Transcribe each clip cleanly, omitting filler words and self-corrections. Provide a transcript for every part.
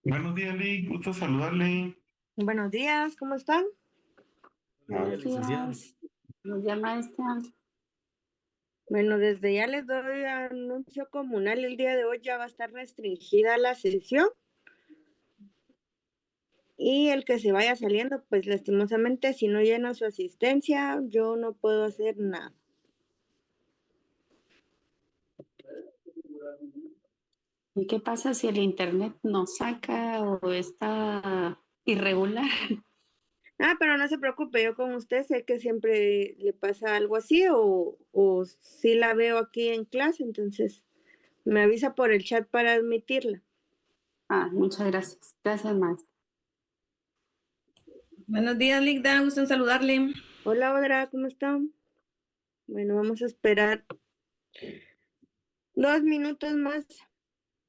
Buenos días, Lick. Gusto saludarle. Buenos días, ¿cómo están? Buenos días. Buenos días, maestra. Bueno, desde ya les doy anuncio comunal. El día de hoy ya va a estar restringida la sesión y el que se vaya saliendo, pues lastimosamente, si no llena su asistencia, yo no puedo hacer nada. ¿Y qué pasa si el internet no saca o está irregular? Pero no se preocupe, yo con usted sé que siempre le pasa algo así o si la veo aquí en clase, entonces me avisa por el chat para admitirla. Muchas gracias. Gracias, maestra. Buenos días, Ligda, gusto en saludarle. Hola, Audra, ¿cómo están? Bueno, vamos a esperar 2 minutos más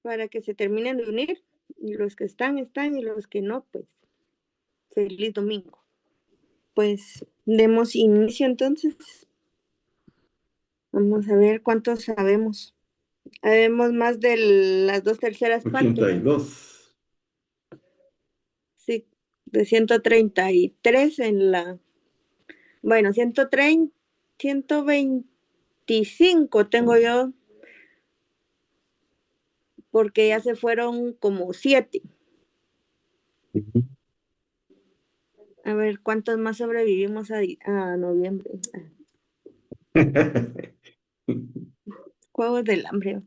para que se terminen de unir. Y los que están, y los que no, pues feliz domingo. Pues demos inicio entonces. Vamos a ver cuántos sabemos. Sabemos más de las 2/3 partes. 82. Sí, de 133 en la... Bueno, 130, 125 tengo yo, porque ya se fueron como 7. A ver, ¿cuántos más sobrevivimos a noviembre? Juegos del hambre.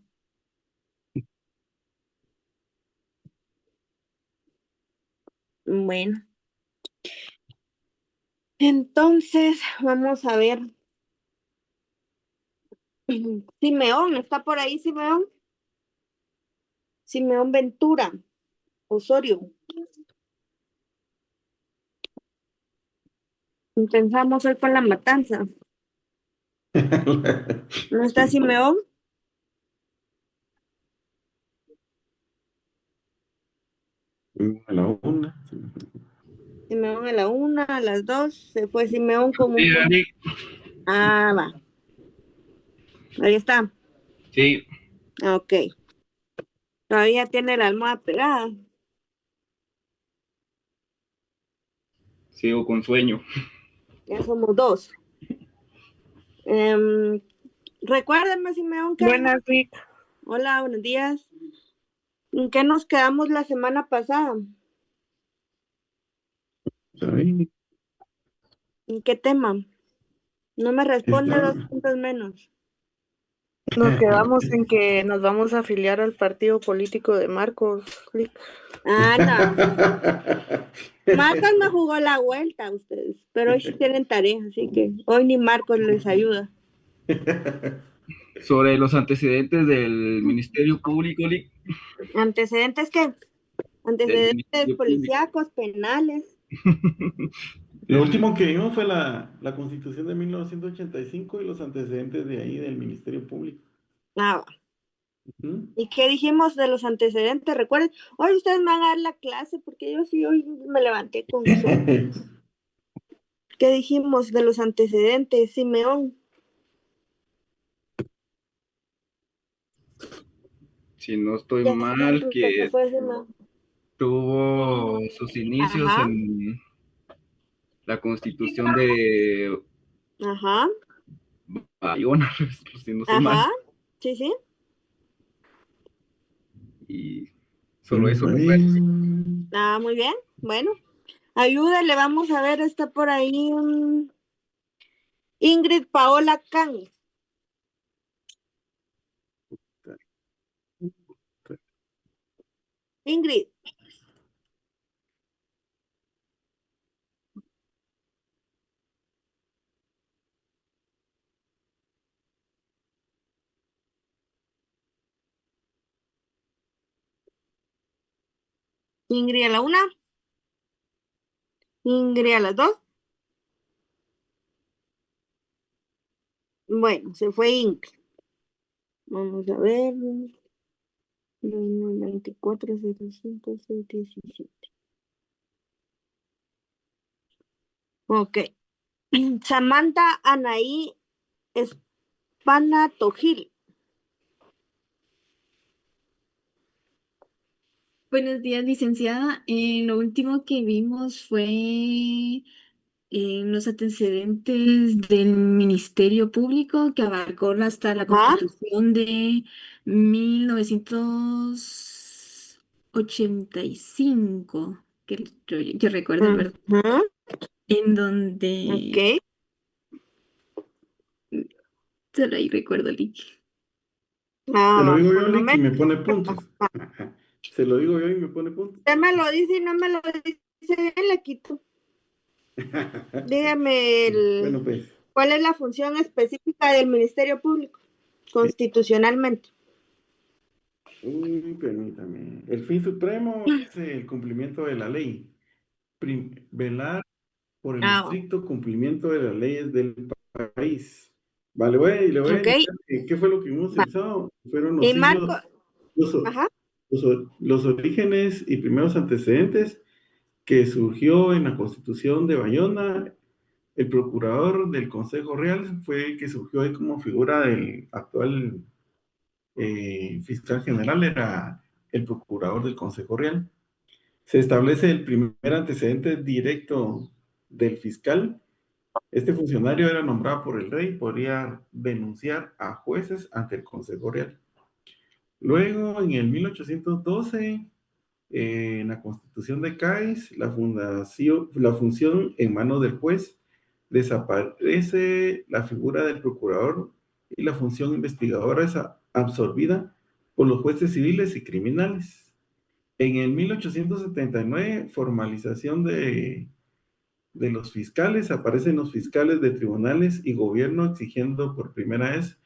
Bueno, entonces vamos a ver. Simeón, ¿está por ahí Simeón? Simeón Ventura, Osorio. Intentamos hoy con la matanza. ¿No está Simeón? A la una. Simeón a la 1, a las 2. Se fue Simeón con un... Sí, Va. Ahí está. sí, Ok. Todavía tiene la almohada pegada. sigo con sueño. Ya somos 2. Recuérdame, Simeón, que... Buenas, Vic. Hola, buenos días. ¿En qué nos quedamos la semana pasada? Ahí ¿En qué tema? No me responde, 2 está. puntos menos. Nos quedamos en que nos vamos a afiliar al partido político de Marcos. Vic. No. Marcos me jugó la vuelta a ustedes, pero hoy sí tienen tarea, así que hoy ni Marcos les ayuda. Sobre los antecedentes del Ministerio Público, ¿Antecedentes qué? del Antecedentes Ministerio Público. policíacos, penales. Lo último que vimos fue la Constitución de 1985 y los antecedentes de ahí del Ministerio Público. Va. Ujú. ¿Y qué dijimos de los antecedentes? Recuerden, hoy ustedes me van a dar la clase porque yo sí hoy me levanté con sueño. ¿Qué dijimos de los antecedentes, Simeón? Si no estoy Ya mal, se que fue Simeón. tuvo sus inicios Ajá, en la Constitución de ajá, Bayona, si no estoy mal. ajá. Sí, sí. Y solo Vamos eso a ver. recuerdo. Muy bien. Bueno, ayúdale, vamos a ver, está por ahí Ingrid Paola Can. Ingrid. Ingrid a la 1. Ingrid a las 2. Bueno, se fue Ingrid. Vamos a ver. 2405-617. Ok. Samantha Anaí Espana Tojil. Buenos días, licenciada. Lo último que vimos fue los antecedentes del Ministerio Público que abarcó hasta la Ajá. Constitución de 1985, que yo recuerdo, ¿verdad? Ujú. En donde Ok. solo ahí recuerdo el link. Se lo digo yo, Por lo Lick, y me menos. pone puntos. Ajá. Se lo digo yo y me pone puntos. Usted me lo dice y no me lo dice, le quito. Dígame Bueno, pues, cuál es la función específica del Ministerio Público constitucionalmente. permítame. El fin supremo es el cumplimiento de la ley. Velar por el Ah, estricto cumplimiento de las leyes del país. Vale, le voy a ok. indicar qué fue lo que hemos Va. usado. Fueron los Y Marco, siglos, los, o- ajá. los orígenes y primeros antecedentes que surgió en la Constitución de Bayona. El procurador del Consejo Real fue el que surgió ahí como figura del actual fiscal general, era el procurador del Consejo Real. Se establece el primer antecedente directo del fiscal. Este funcionario era nombrado por el rey, podría denunciar a jueces ante el Consejo Real. Luego, en el 1812, en la Constitución de Cádiz, la función en manos del juez, desaparece la figura del procurador y la función investigadora es absorbida por los jueces civiles y criminales. En el 1879, formalización de los fiscales, aparecen los fiscales de tribunales y gobierno exigiendo por primera vez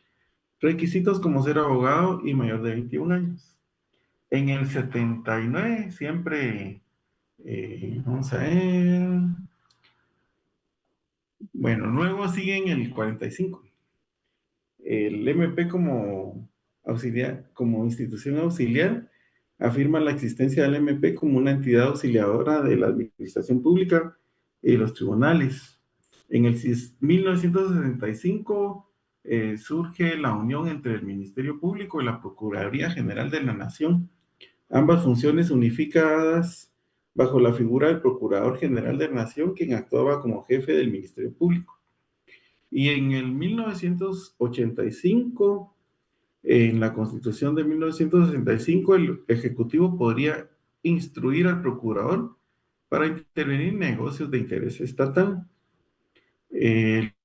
requisitos como ser abogado y mayor de 21 años. En el 79, siempre, vamos a ver, bueno, luego sigue en el 45. El MP como auxiliar, como institución auxiliar, afirma la existencia del MP como una entidad auxiliadora de la administración pública y los tribunales. En el 1965 surge la unión entre el Ministerio Público y la Procuraduría General de la Nación, ambas funciones unificadas bajo la figura del Procurador General de la Nación, quien actuaba como jefe del Ministerio Público. Y en el 1985, en la Constitución de 1965, el Ejecutivo podría instruir al Procurador para intervenir en negocios de interés estatal.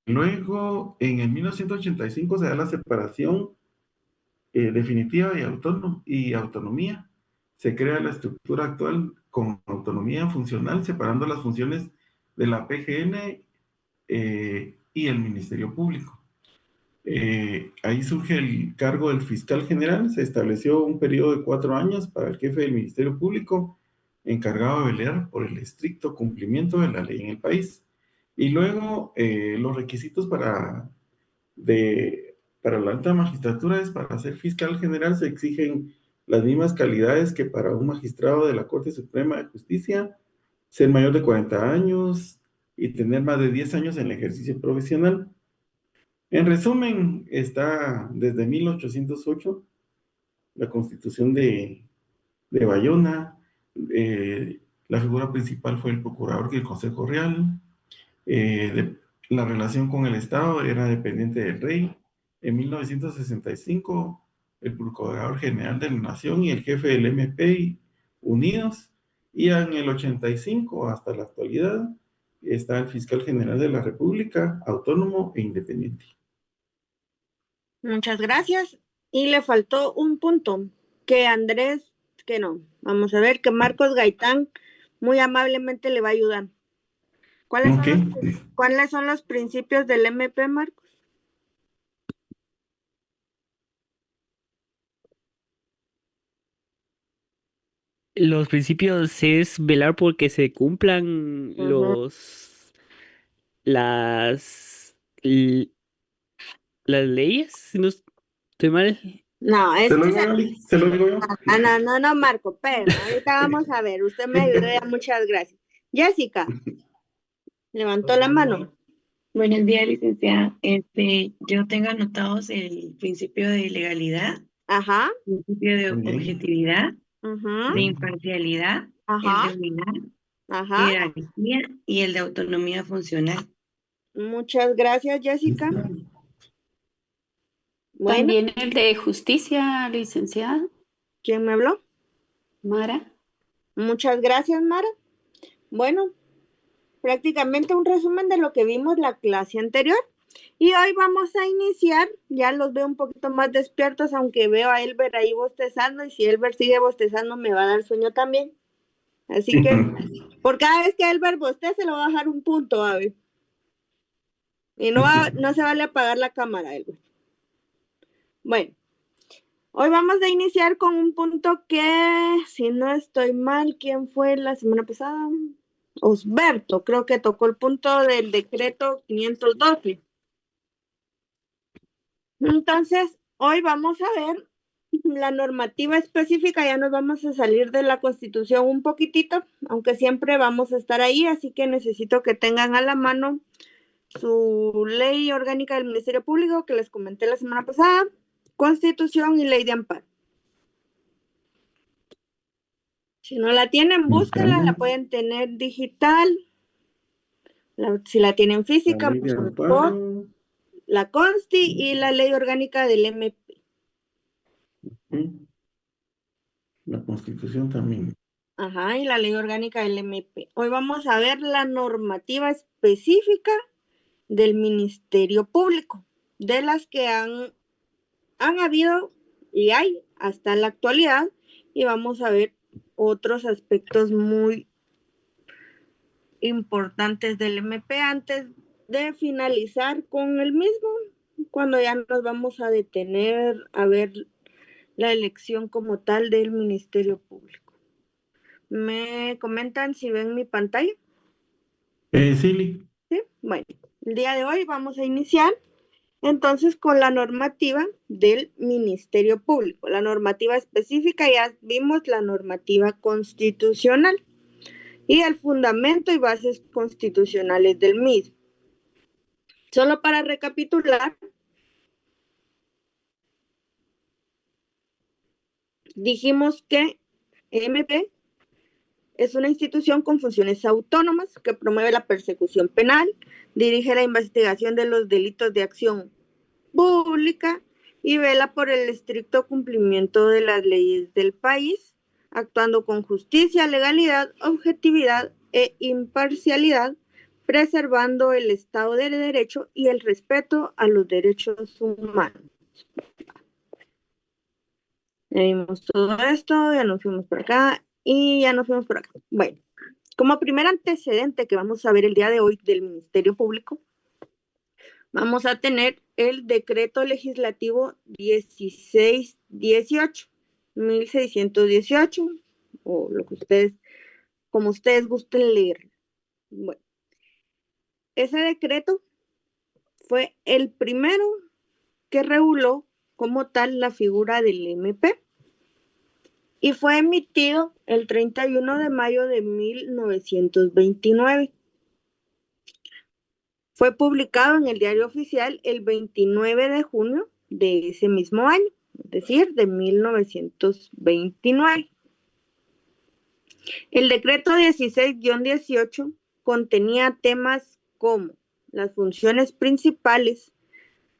Luego, en el 1985 se da la separación definitiva y autonomía. Se crea la estructura actual con autonomía funcional, separando las funciones de la PGN y el Ministerio Público. Ahí surge el cargo del fiscal general. Se estableció un periodo de 4 años para el jefe del Ministerio Público, encargado de velar por el estricto cumplimiento de la ley en el país. Y luego los requisitos para la alta magistratura es para ser fiscal general se exigen las mismas calidades que para un magistrado de la Corte Suprema de Justicia, ser mayor de 40 años y tener más de 10 años en el ejercicio profesional. En resumen, está desde 1808 la Constitución de Bayona. La figura principal fue el procurador del Consejo Real. La relación con el Estado era dependiente del rey. En 1965, el Procurador General de la Nación y el jefe del MP unidos. Y en el 85, hasta la actualidad, está el Fiscal General de la República, autónomo e independiente. Muchas gracias. Y le faltó un punto que Andrés, que no, vamos a ver, que Marcos Gaitán muy amablemente le va a ayudar. ¿Cuáles son los principios del MP, Marcos? Los principios es velar por que se cumplan las, l- las leyes, si no estoy mal. No, es que Se lo digo yo. no, Marco, espérame, ahorita vamos a ver, usted me ayudó ya, muchas gracias. Jessica, levantó la mano. Buenos días, licenciada. Yo tengo anotados el principio de legalidad, Ajá. principio de objetividad Ujú. de imparcialidad, el Ajá, de unidad, ajá. jerarquía y el de autonomía funcional. Muchas gracias, Jessica. Bueno, También el de justicia, licenciada ¿quién me habló? Mara. Muchas gracias, Mara. Bueno, prácticamente un resumen de lo que vimos la clase anterior. Y hoy vamos a iniciar, ya los veo un poquito más despiertos, aunque veo a Elber ahí bostezando, y si Elber sigue bostezando me va a dar sueño también. Así que, por cada vez que Elber bostece, le voy a bajar un punto, a ver. Y no se vale apagar la cámara, Elber. Bueno, hoy vamos a iniciar con un punto que, si no estoy mal, ¿quién fue la semana pasada? Osberto, creo que tocó el punto del decreto 512. Entonces, hoy vamos a ver la normativa específica, ya nos vamos a salir de la Constitución un poquitito, aunque siempre vamos a estar ahí, así que necesito que tengan a la mano su ley orgánica del Ministerio Público que les comenté la semana pasada, Constitución y ley de amparo. Si no la tienen, búsquenla, la pueden tener digital. Si la tienen física, La ley de pues amparo. la Consti y la ley orgánica del MP. La Constitución también. Ajá, y la ley orgánica del MP. Hoy vamos a ver la normativa específica del Ministerio Público, de las que han habido y hay hasta la actualidad, y vamos a ver otros aspectos muy importantes del MP antes de finalizar con el mismo, cuando ya nos vamos a detener a ver la elección como tal del Ministerio Público. ¿Me comentan si ven mi pantalla? Sí. ¿Sí? Bueno, el día de hoy vamos a iniciar entonces con la normativa del Ministerio Público. La normativa específica, ya vimos la normativa constitucional y el fundamento y bases constitucionales del mismo. Solo para recapitular, dijimos que MP es una institución con funciones autónomas que promueve la persecución penal, dirige la investigación de los delitos de acción pública y vela por el estricto cumplimiento de las leyes del país, actuando con justicia, legalidad, objetividad e imparcialidad, preservando el Estado de Derecho y el respeto a los derechos humanos. Ya vimos todo esto, ya nos fuimos por acá y ya nos fuimos por acá. Bueno, como primer antecedente que vamos a ver el día de hoy del Ministerio Público, vamos a tener el decreto legislativo 1618, o lo que ustedes, como ustedes gusten leer. Bueno, ese decreto fue el primero que reguló como tal la figura del MP y fue emitido el 31 de mayo de 1929. Fue publicado en el Diario Oficial el 29 de junio de ese mismo año, es decir, de 1929. El decreto 16-18 contenía temas como las funciones principales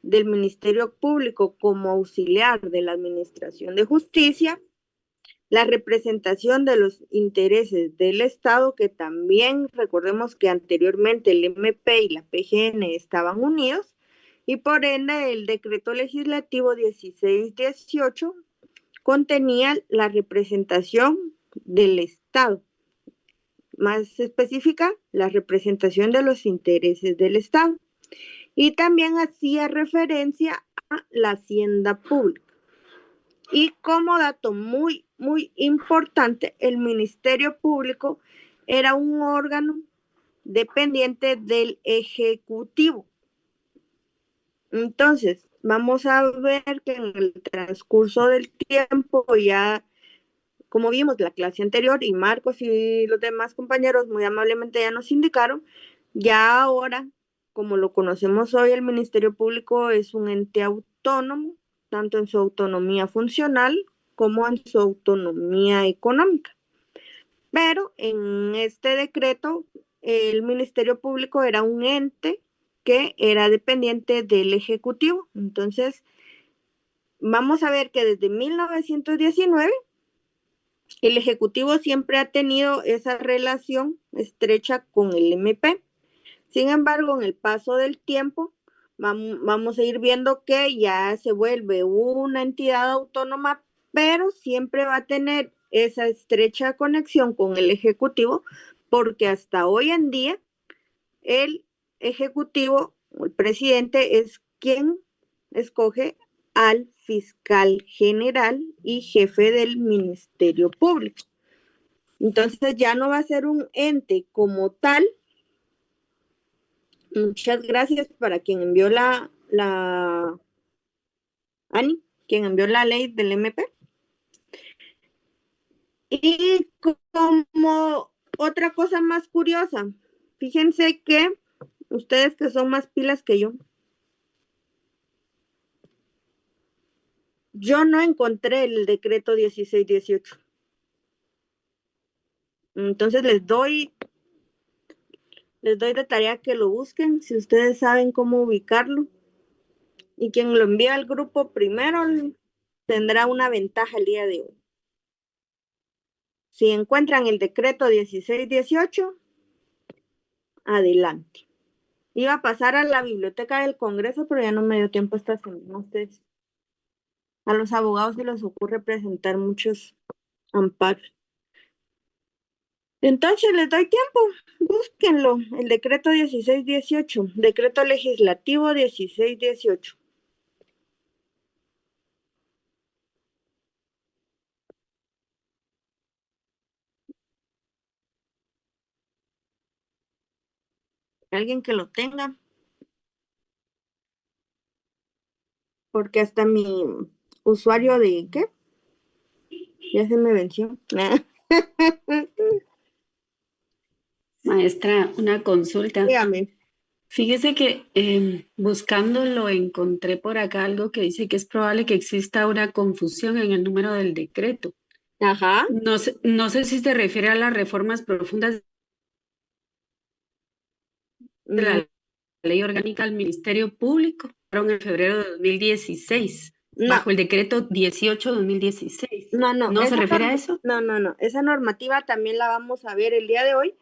del Ministerio Público como auxiliar de la Administración de Justicia, la representación de los intereses del Estado, que también recordemos que anteriormente el MP y la PGN estaban unidos, y por ende el decreto legislativo 1618 contenía la representación del Estado, más específica, la representación de los intereses del Estado, y también hacía referencia a la hacienda pública. Y como dato muy importante, el Ministerio Público era un órgano dependiente del Ejecutivo. Entonces, vamos a ver que en el transcurso del tiempo, ya como vimos la clase anterior, y Marcos y los demás compañeros muy amablemente ya nos indicaron, ya ahora, como lo conocemos hoy, el Ministerio Público es un ente autónomo, tanto en su autonomía funcional como en su autonomía económica. Pero en este decreto, el Ministerio Público era un ente que era dependiente del Ejecutivo. Entonces, vamos a ver que desde 1919 el Ejecutivo siempre ha tenido esa relación estrecha con el MP. Sin embargo, en el paso del tiempo, vamos a ir viendo que ya se vuelve una entidad autónoma, pero siempre va a tener esa estrecha conexión con el Ejecutivo, porque hasta hoy en día el Ejecutivo, el presidente, es quien escoge al fiscal general y jefe del Ministerio Público. Entonces ya no va a ser un ente como tal. Muchas gracias para quien envió Ani, quien envió la ley del MP. Y como otra cosa más curiosa, fíjense que ustedes que son más pilas que yo no encontré el decreto 1618. Entonces les doy de tarea que lo busquen, si ustedes saben cómo ubicarlo. Y quien lo envía al grupo primero tendrá una ventaja el día de hoy. Si encuentran el decreto 1618, adelante. Iba a pasar a la biblioteca del Congreso, pero ya no me dio tiempo esta semana. Ustedes, a los abogados se les ocurre presentar muchos amparos. Entonces les doy tiempo, búsquenlo, el decreto 1618, decreto legislativo 1618. Alguien que lo tenga, porque hasta mi usuario de, ¿qué? Ya se me venció. Maestra, una consulta. Dígame. Fíjese que buscándolo encontré por acá algo que dice que es probable que exista una confusión en el número del decreto. Ajá. No sé si se refiere a las reformas profundas de la Ley Orgánica del Ministerio Público, en febrero de 2016, No. bajo el decreto 18/2016. No, ¿No se refiere a eso? No. Esa normativa también la vamos a ver el día de hoy,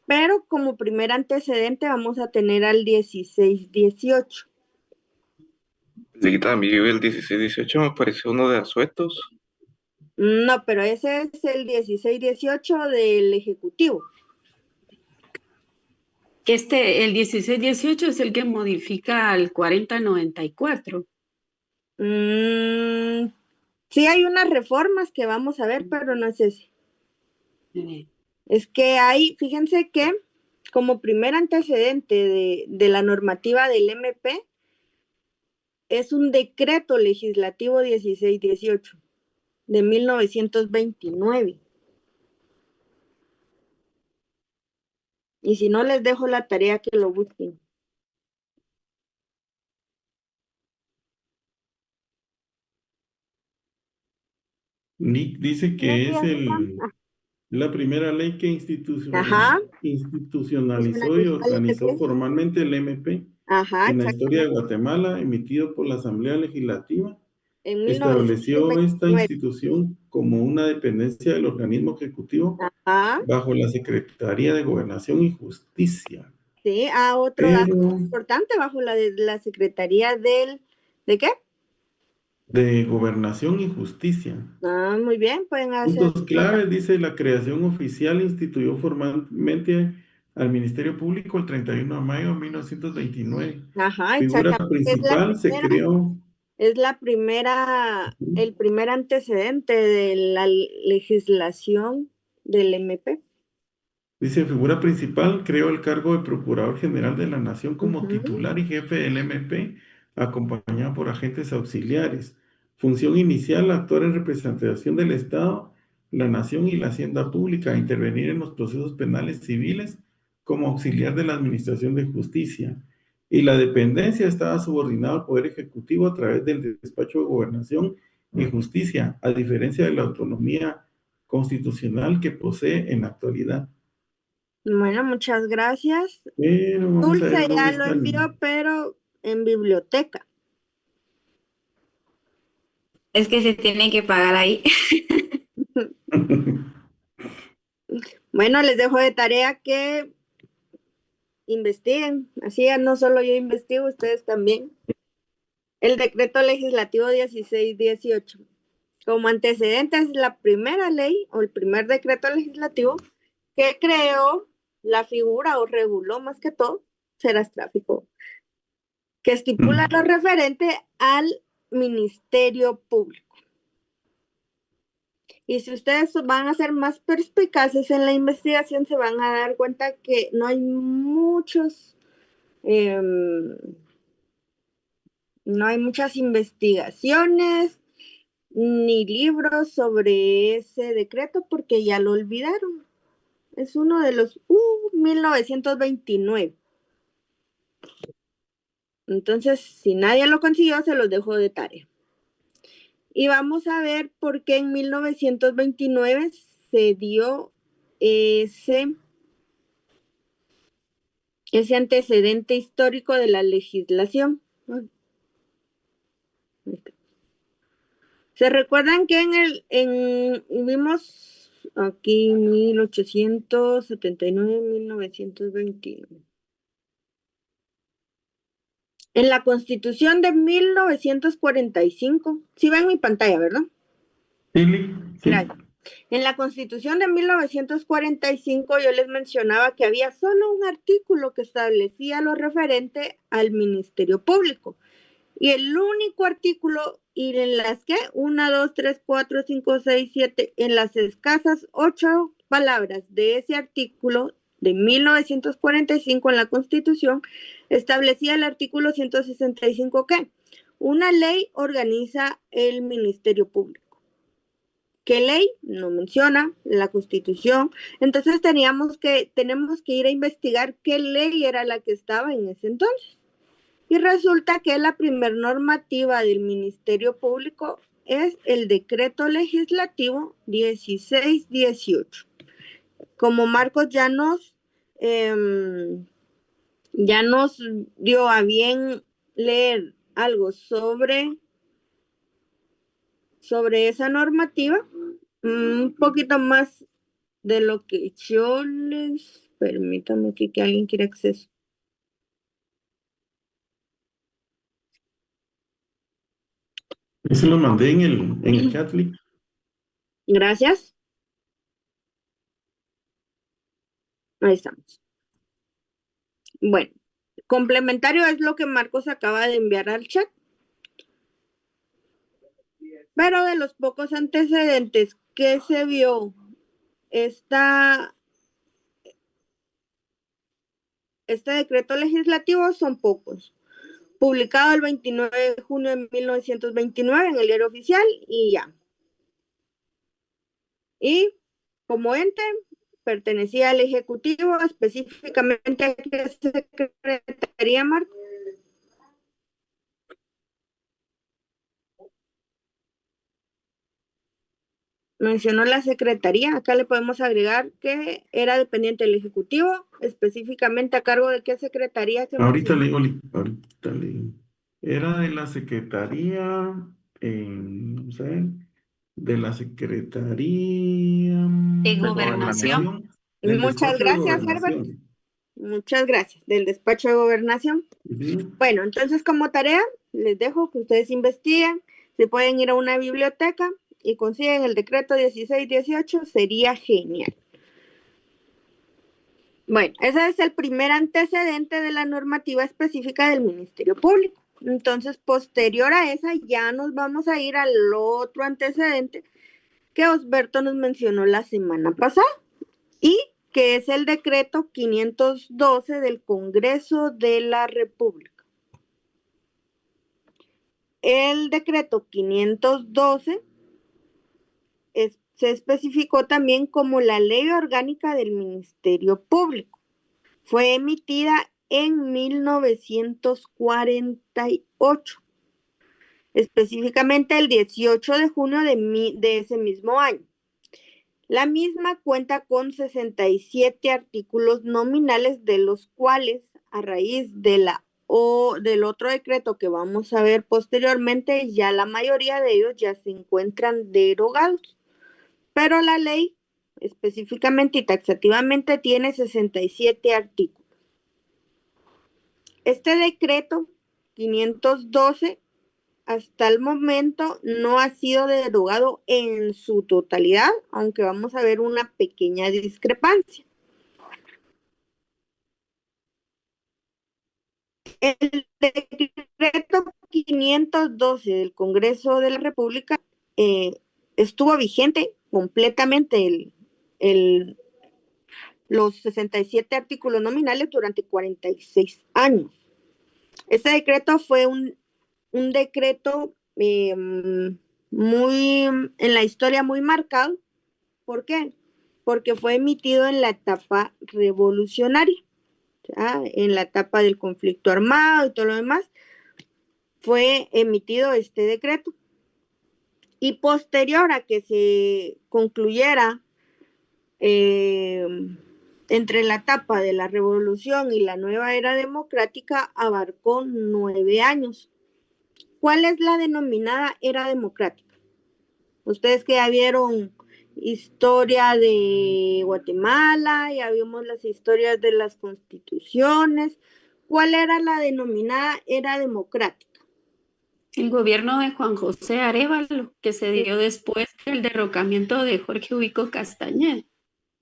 pero como primer antecedente vamos a tener al 1618. Sí, también el 16-18 me pareció uno de asuetos. No, pero ese es el 1618 del Ejecutivo. El 1618 es el que modifica al 4094. Sí hay unas reformas que vamos a ver, pero no es ese. Es que hay, fíjense que como primer antecedente de la normativa del MP es un decreto legislativo 1618 de 1929. Y si no, les dejo la tarea que lo busquen. Nick dice que es la primera ley que institucionalizó y organizó formalmente el MP en la historia de Guatemala, emitido por la Asamblea Legislativa. Estableció esta institución como una dependencia del organismo ejecutivo bajo la Secretaría de Gobernación y Justicia. Sí, otro dato importante, bajo la Secretaría ¿de qué? De Gobernación y Justicia. Muy bien, pueden hacer. Puntos claves, dice, la creación oficial instituyó formalmente al Ministerio Público el 31 de mayo de 1929. Ajá, figura principal se creó. Es la primera, el primer antecedente de la legislación del MP. Dice, figura principal, creó el cargo de Procurador General de la Nación como titular y jefe del MP, acompañado por agentes auxiliares. Función inicial, actuar en representación del Estado, la Nación y la Hacienda Pública, intervenir en los procesos penales civiles como auxiliar de la Administración de Justicia. Y la dependencia estaba subordinada al Poder Ejecutivo a través del Despacho de Gobernación y justicia, a diferencia de la autonomía constitucional que posee en la actualidad. Bueno, muchas gracias. Pero vamos a Dulce ver dónde ya lo está envió, pero en biblioteca. Es que se tiene que pagar ahí. Bueno, les dejo de tarea que investiguen. Así ya no solo yo investigo, ustedes también. El decreto legislativo 1618. Como antecedente es la primera ley o el primer decreto legislativo que creó la figura o reguló más que todo, serás tráfico, que estipula lo referente al Ministerio Público. Y si ustedes van a ser más perspicaces en la investigación, se van a dar cuenta que no hay no hay muchas investigaciones ni libros sobre ese decreto porque ya lo olvidaron. Es uno de los 1929. Entonces, si nadie lo consiguió, se los dejo de tarea. Y vamos a ver por qué en 1929 se dio ese antecedente histórico de la legislación. ¿Se recuerdan que vimos aquí 1879, 1929? En la Constitución de 1945, sí ven mi pantalla, ¿verdad? Sí. Claro. En la Constitución de 1945 yo les mencionaba que había solo un artículo que establecía lo referente al Ministerio Público. Y el único artículo, y en las que 1, 2, 3, 4, 5, 6, 7, en las escasas 8 palabras de ese artículo de 1945 en la Constitución, establecía el artículo 165 que una ley organiza el Ministerio Público. ¿Qué ley? No menciona la Constitución. Entonces tenemos que ir a investigar qué ley era la que estaba en ese entonces. Y resulta que la primer normativa del Ministerio Público es el decreto legislativo 1618. Como Marcos ya nos dio a bien leer algo sobre esa normativa, un poquito más de lo que yo les... Permítame que alguien quiera acceso. Se lo mandé en el chat. Gracias. Ahí estamos. Bueno, complementario es lo que Marcos acaba de enviar al chat. Pero de los pocos antecedentes que se vio este decreto legislativo son pocos. Publicado el 29 de junio de 1929 en el Diario Oficial y ya. Y como ente pertenecía al Ejecutivo, específicamente a qué secretaría, Marco. Mencionó la secretaría, acá le podemos agregar que era dependiente del Ejecutivo, específicamente a cargo de qué secretaría. Ahorita le digo. Era de la secretaría, no sé, de la secretaría De Gobernación. Del Muchas despacho de gracias, Herbert. Gobernación. Muchas gracias, del despacho de Gobernación. Bueno, entonces como tarea, les dejo que ustedes investiguen, se pueden ir a una biblioteca y consiguen el decreto 1618, sería genial. Bueno, ese es el primer antecedente de la normativa específica del Ministerio Público. Entonces, posterior a esa, ya nos vamos a ir al otro antecedente que Osberto nos mencionó la semana pasada y que es el decreto 512 del Congreso de la República. El decreto 512 se especificó también como la Ley Orgánica del Ministerio Público. Fue emitida en 1948 específicamente el 18 de junio de ese mismo año. La misma cuenta con 67 artículos nominales, de los cuales, a raíz del otro decreto que vamos a ver posteriormente, ya la mayoría de ellos ya se encuentran derogados. Pero la ley específicamente y taxativamente tiene 67 artículos. Este decreto 512 hasta el momento no ha sido derogado en su totalidad, aunque vamos a ver una pequeña discrepancia. El decreto 512 del Congreso de la República estuvo vigente completamente los 67 artículos nominales durante 46 años. Este decreto fue un decreto en la historia muy marcado. ¿Por qué? Porque fue emitido en la etapa revolucionaria, en la etapa del conflicto armado y todo lo demás, fue emitido este decreto. Y posterior a que se concluyera entre la etapa de la revolución y la nueva era democrática, abarcó 9 años. ¿Cuál es la denominada era democrática? Ustedes que ya vieron historia de Guatemala, ya vimos las historias de las constituciones. ¿Cuál era la denominada era democrática? El gobierno de Juan José Arévalo, que se dio después del derrocamiento de Jorge Ubico Castañeda.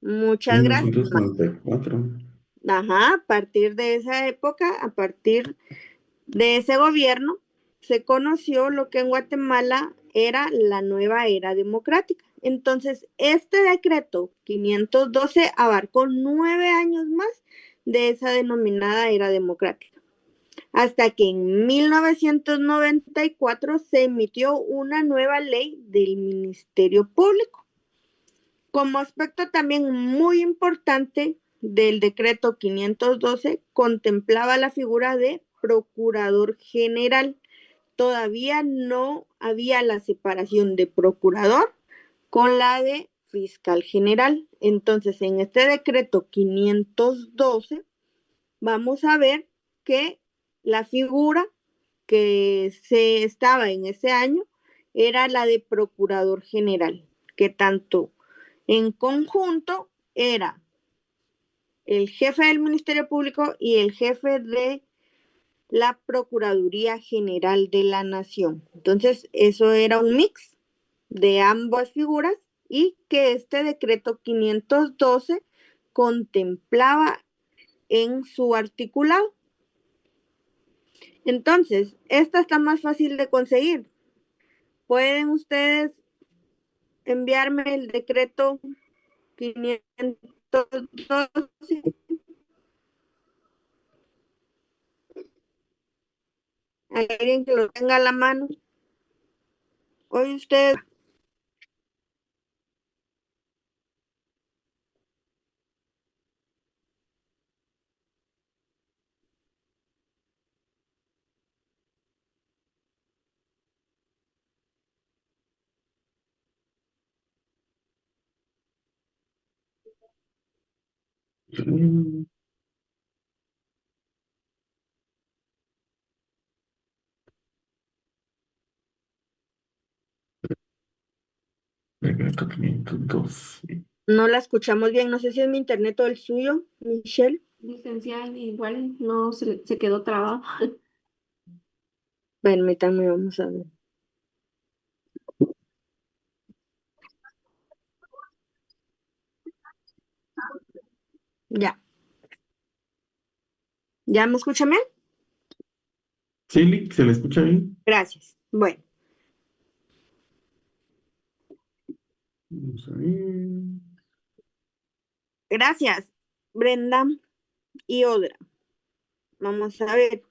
Muchas gracias. 1994. Ajá, a partir de esa época, a partir de ese gobierno, se conoció lo que en Guatemala era la nueva era democrática. Entonces, este decreto 512 abarcó 9 años más de esa denominada era democrática, hasta que en 1994 se emitió una nueva ley del Ministerio Público. Como aspecto también muy importante del decreto 512, contemplaba la figura de procurador general. Todavía no había la separación de procurador con la de fiscal general. Entonces, en este decreto 512, vamos a ver que la figura que se estaba en ese año era la de procurador general, que tanto en conjunto era el jefe del Ministerio Público y el jefe de la Procuraduría General de la Nación. Entonces, eso era un mix de ambas figuras, y que este decreto 512 contemplaba en su articulado. Entonces, esta está más fácil de conseguir. Pueden ustedes enviarme el decreto 512. Alguien que lo tenga a la mano. Hoy usted. Decreto 512. No la escuchamos bien, no sé si es mi internet o el suyo, Michelle. Licenciada, igual no se quedó trabado. Permítanme, vamos a ver. Ya. ¿Ya me escuchan bien? Sí, ¿se le escucha bien? Gracias. Bueno, Vamos a ver. gracias, Brenda y Odra. Vamos a ver.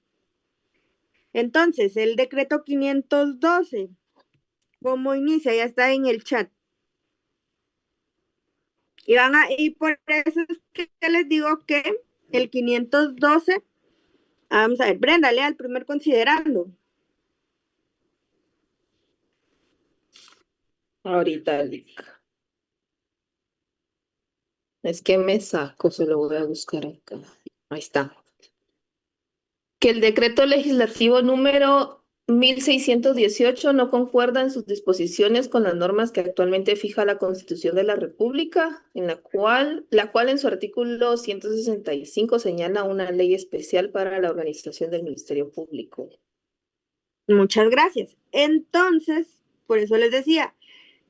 Entonces, el decreto 512, ¿cómo inicia? Ya está en el chat. Y por eso es que les digo que el 512, vamos a ver, Brenda, lea el primer considerando. Ahorita, Lick. Es que me saco, se lo voy a buscar acá. Ahí está. Que el decreto legislativo número 1618 no concuerda en sus disposiciones con las normas que actualmente fija la Constitución de la República, en la cual en su artículo 165 señala una ley especial para la organización del Ministerio Público. Muchas gracias. Entonces, por eso les decía,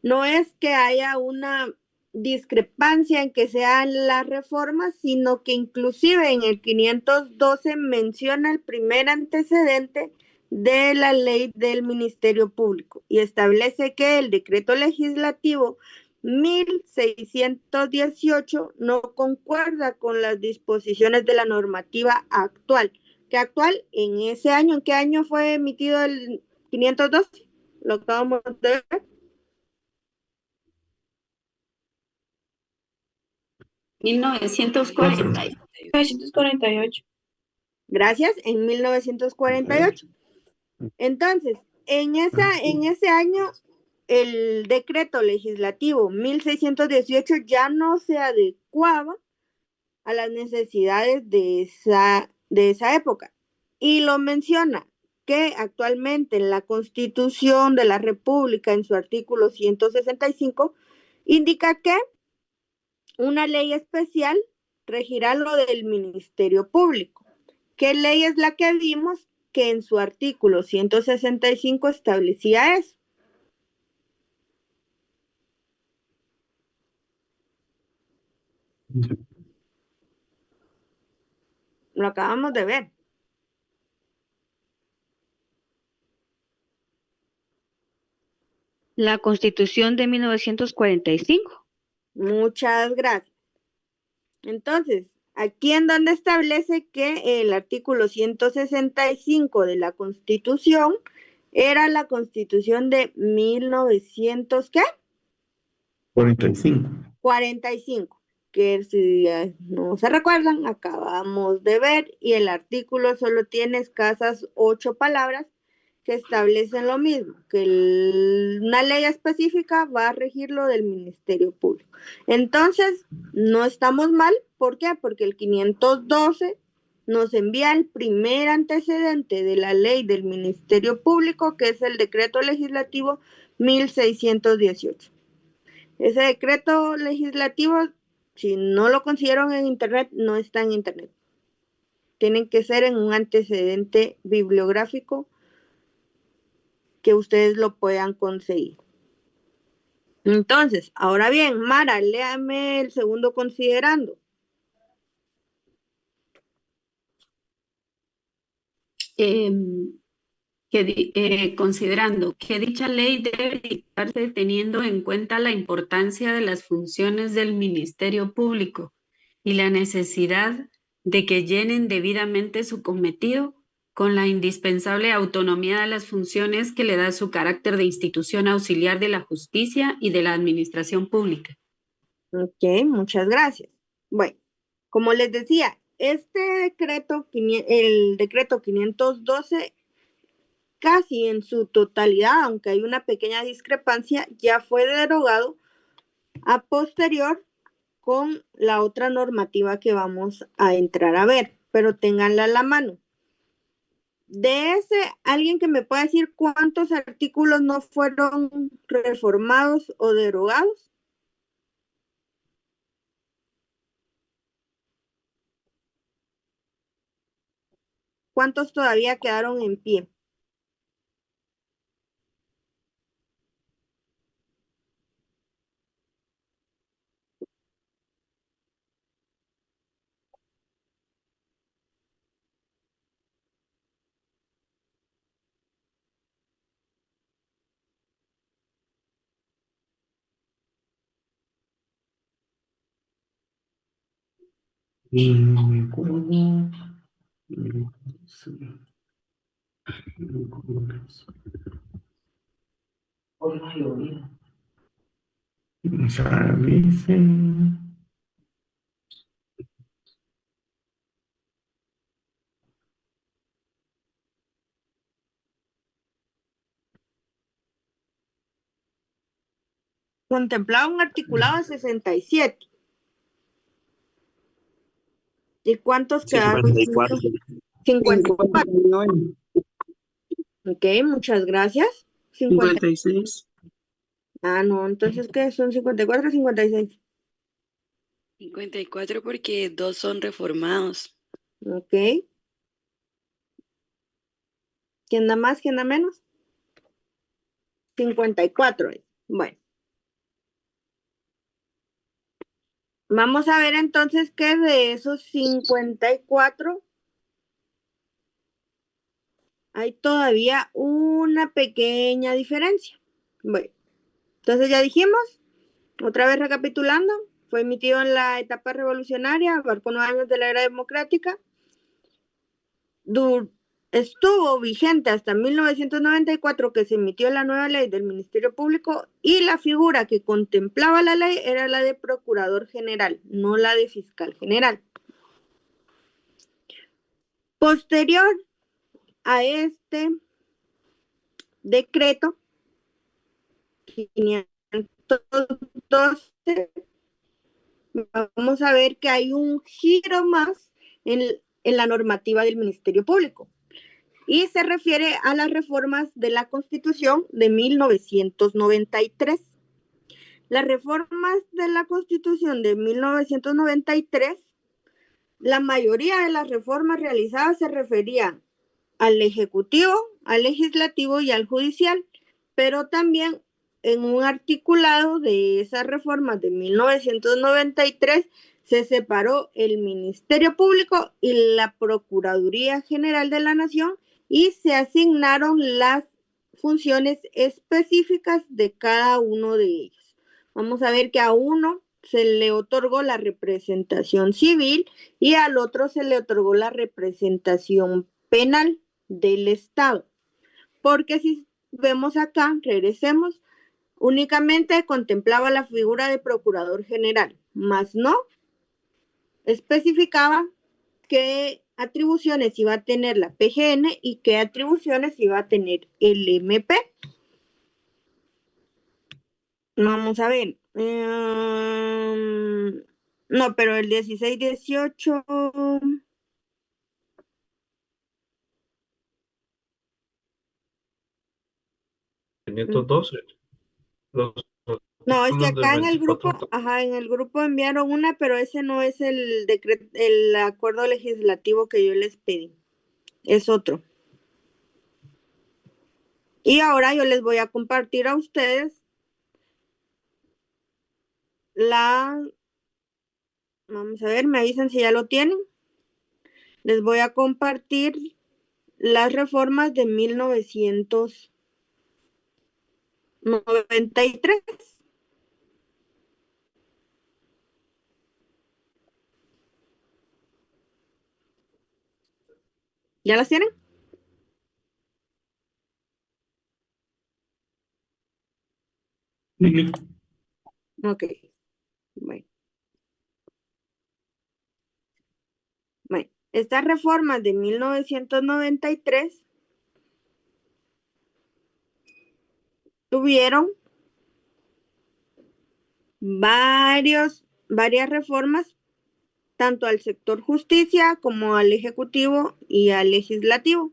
no es que haya una discrepancia en que sean las reformas, sino que inclusive en el 512 menciona el primer antecedente de la ley del Ministerio Público y establece que el decreto legislativo 1618 no concuerda con las disposiciones de la normativa actual. ¿Qué actual? En ese año, ¿en qué año fue emitido el 512? Lo acabamos de ver. No, 1948. Gracias, en 1948. Entonces, en ese año, el decreto legislativo 1618 ya no se adecuaba a las necesidades de esa época. Y lo menciona que actualmente en la Constitución de la República, en su artículo 165, indica que una ley especial regirá lo del Ministerio Público. ¿Qué ley es la que vimos que en su artículo 165 establecía eso? Lo acabamos de ver. La Constitución de 1945. Muchas gracias. Entonces, aquí en donde establece que el artículo 165 de la Constitución era la Constitución de 1900, ¿qué? 45. 45, que si no se recuerdan, acabamos de ver, y el artículo solo tiene escasas 8 palabras que establecen lo mismo, que una ley específica va a regir lo del Ministerio Público. Entonces, no estamos mal, ¿por qué? Porque el 512 nos envía el primer antecedente de la ley del Ministerio Público, que es el decreto legislativo 1618. Ese decreto legislativo, si no lo consiguieron en internet, no está en internet. Tienen que ser en un antecedente bibliográfico que ustedes lo puedan conseguir. Entonces, ahora bien, Mara, léame el segundo considerando. Considerando que dicha ley debe dictarse teniendo en cuenta la importancia de las funciones del Ministerio Público y la necesidad de que llenen debidamente su cometido con la indispensable autonomía de las funciones que le da su carácter de institución auxiliar de la justicia y de la administración pública. Ok, muchas gracias. Bueno, como les decía, este decreto, el decreto 512, casi en su totalidad, aunque hay una pequeña discrepancia, ya fue derogado a posterior con la otra normativa que vamos a entrar a ver, pero ténganla a la mano. De ese, alguien que me pueda decir cuántos artículos no fueron reformados o derogados. ¿Cuántos todavía quedaron en pie? No me acuerdo. Por mayoría. Ya dice. contemplaba un articulado de 67. ¿Y cuántos quedaron? 54. 54. Ok, muchas gracias. 56. Ah, no, entonces, ¿qué? ¿Son 54 o 56? 54 porque 2 son reformados. Ok. ¿Quién da más? ¿Quién da menos? 54. Bueno. Vamos a ver entonces que de esos 54 hay todavía una pequeña diferencia. Bueno, entonces ya dijimos, otra vez recapitulando, fue emitido en la etapa revolucionaria, abarcó 9 años de la era democrática, estuvo vigente hasta 1994 que se emitió la nueva ley del Ministerio Público y la figura que contemplaba la ley era la de Procurador General, no la de Fiscal General. Posterior a este decreto 512, vamos a ver que hay un giro más en la normativa del Ministerio Público y se refiere a las reformas de la Constitución de 1993. Las reformas de la Constitución de 1993, la mayoría de las reformas realizadas se referían al Ejecutivo, al Legislativo y al Judicial, pero también en un articulado de esas reformas de 1993 se separó el Ministerio Público y la Procuraduría General de la Nación y se asignaron las funciones específicas de cada uno de ellos. Vamos a ver que a uno se le otorgó la representación civil y al otro se le otorgó la representación penal del Estado. Porque si vemos acá, regresemos, únicamente contemplaba la figura de Procurador General, más no especificaba qué atribuciones iba a tener la PGN y qué atribuciones iba a tener el MP. Vamos a ver. No, pero el 16-18... 512. No, es que acá en el grupo, en el grupo enviaron una, pero ese no es el decreto, el acuerdo legislativo que yo les pedí. Es otro. Y ahora yo les voy a compartir a ustedes vamos a ver, me avisan si ya lo tienen. Les voy a compartir las reformas de 1993. ¿Ya las tienen? Ok. Bueno. Bueno, estas reformas de 1993 tuvieron varias reformas, tanto al sector justicia como al ejecutivo y al legislativo.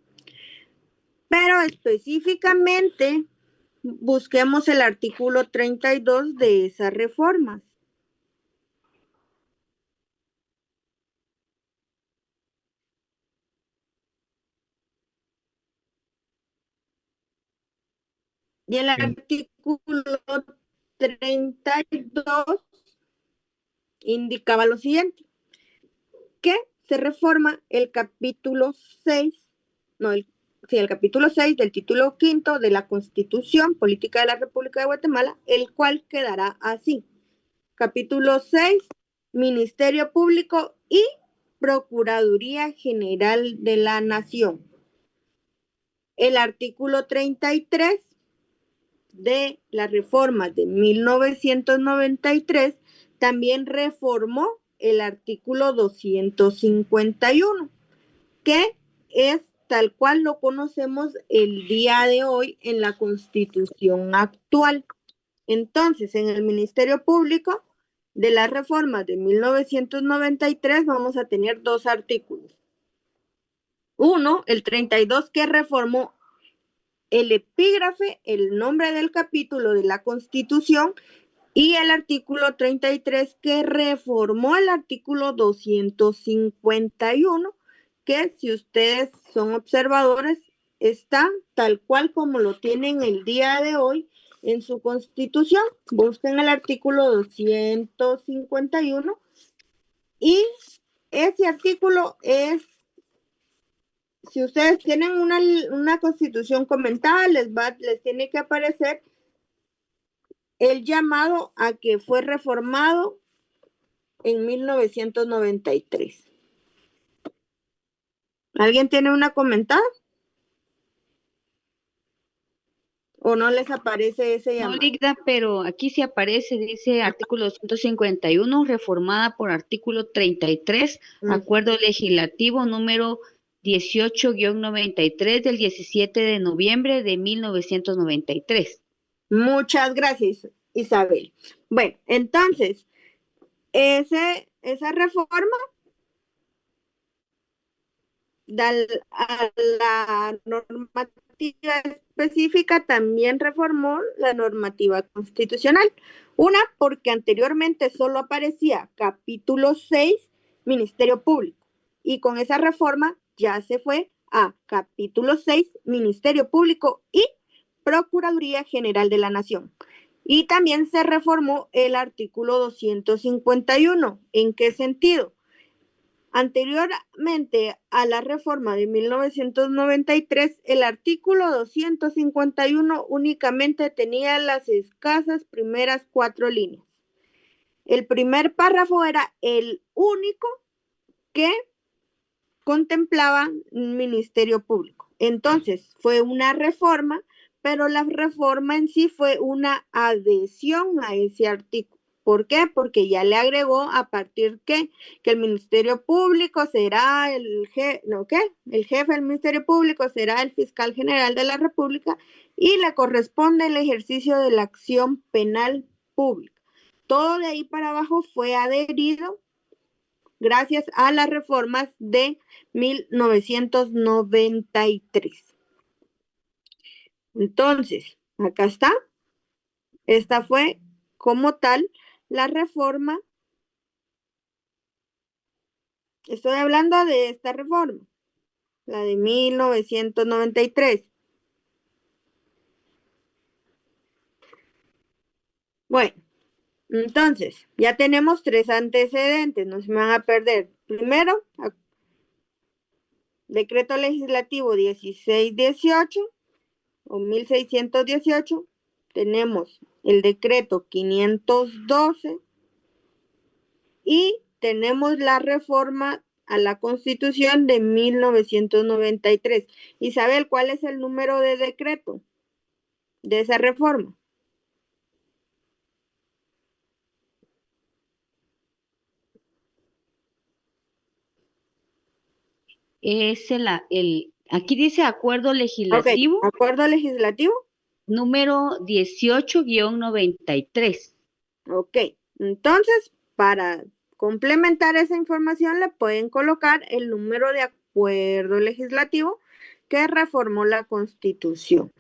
Pero específicamente busquemos el artículo 32 de esas reformas. Y el artículo 32 indicaba lo siguiente, que se reforma el capítulo 6, el capítulo 6 del título quinto de la Constitución Política de la República de Guatemala, el cual quedará así. Capítulo 6, Ministerio Público y Procuraduría General de la Nación. El artículo 33 de las reformas de 1993 también reformó el artículo 251, que es tal cual lo conocemos el día de hoy en la Constitución actual. Entonces, en el Ministerio Público, de las reformas de 1993, vamos a tener 2 artículos. Uno, el 32, que reformó el epígrafe, el nombre del capítulo de la Constitución, y el artículo 33, que reformó el artículo 251, que si ustedes son observadores, está tal cual como lo tienen el día de hoy en su Constitución. Busquen el artículo 251 y ese artículo es, si ustedes tienen una Constitución comentada, les tiene que aparecer el llamado a que fue reformado en 1993. ¿Alguien tiene una comentada? ¿O no les aparece ese llamado? No, Ligda, pero aquí sí aparece, dice artículo 251, reformada por artículo 33, acuerdo legislativo número 18-93 del 17 de noviembre de 1993. Muchas gracias, Isabel. Bueno, entonces, esa reforma a la normativa específica también reformó la normativa constitucional. Una, porque anteriormente solo aparecía capítulo 6, Ministerio Público, y con esa reforma ya se fue a capítulo 6, Ministerio Público y Procuraduría General de la Nación. Y también se reformó el artículo 251. ¿En qué sentido? Anteriormente a la reforma de 1993, el artículo 251 únicamente tenía las escasas primeras 4 líneas. El primer párrafo era el único que contemplaba un Ministerio Público. Entonces, fue una reforma, pero la reforma en sí fue una adhesión a ese artículo. ¿Por qué? Porque ya le agregó a partir que el Ministerio Público será el jefe del Ministerio Público será el fiscal general de la República y le corresponde el ejercicio de la acción penal pública. Todo de ahí para abajo fue adherido gracias a las reformas de 1993. Entonces, acá está. Esta fue como tal la reforma. Estoy hablando de esta reforma, la de 1993. Bueno, entonces, ya tenemos 3 antecedentes, no se me van a perder. Primero, decreto legislativo 1618 o 1618. Tenemos el decreto 512 y tenemos la reforma a la Constitución de 1993. Isabel, ¿cuál es el número de decreto de esa reforma? Es aquí dice acuerdo legislativo. Okay. Acuerdo legislativo. Número 18-93. Ok, entonces para complementar esa información le pueden colocar el número de acuerdo legislativo que reformó la Constitución.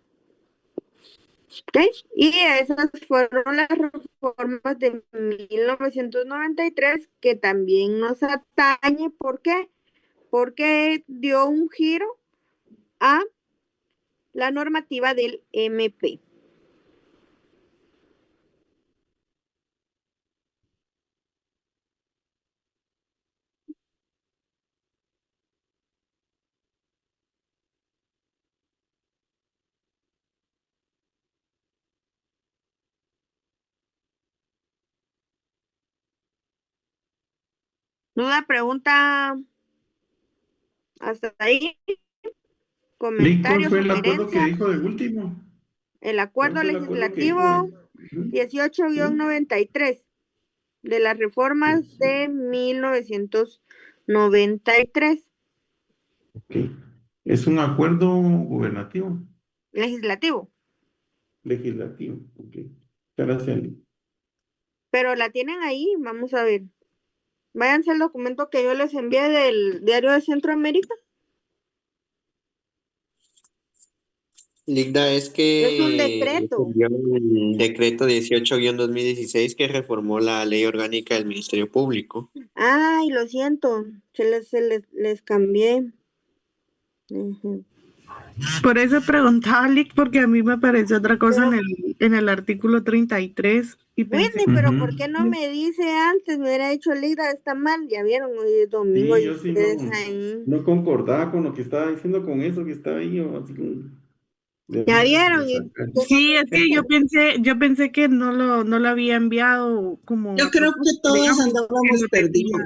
¿Ok? Y esas fueron las reformas de 1993 que también nos atañe. ¿Por qué? Porque dio un giro a la normativa del MP. ¿Nueva pregunta hasta ahí? ¿Cuál fue el acuerdo que dijo de último? El acuerdo legislativo 18-93 de las reformas de 1993. Okay. Es un acuerdo gubernativo. Legislativo. Legislativo, ok. Gracias. Pero la tienen ahí, vamos a ver. Váyanse al documento que yo les envié del Diario de Centroamérica. Ligda, es Es un que decreto. envió el decreto 18-2016 que reformó la ley orgánica del Ministerio Público. Ay, lo siento, les cambié. Ujú. Por eso preguntaba, Lick, porque a mí me apareció otra cosa en el artículo 33 y pensé. Whitney, pero ¿por qué no me dice antes? Me hubiera dicho, Lida, está mal, ya vieron, hoy es domingo Sí, y yo sí ustedes ahí. no concordaba con lo que estaba diciendo con eso que estaba ahí, o así como Ya vieron. Sí, es que yo pensé que no lo había enviado como. Yo creo que todos andábamos perdidos.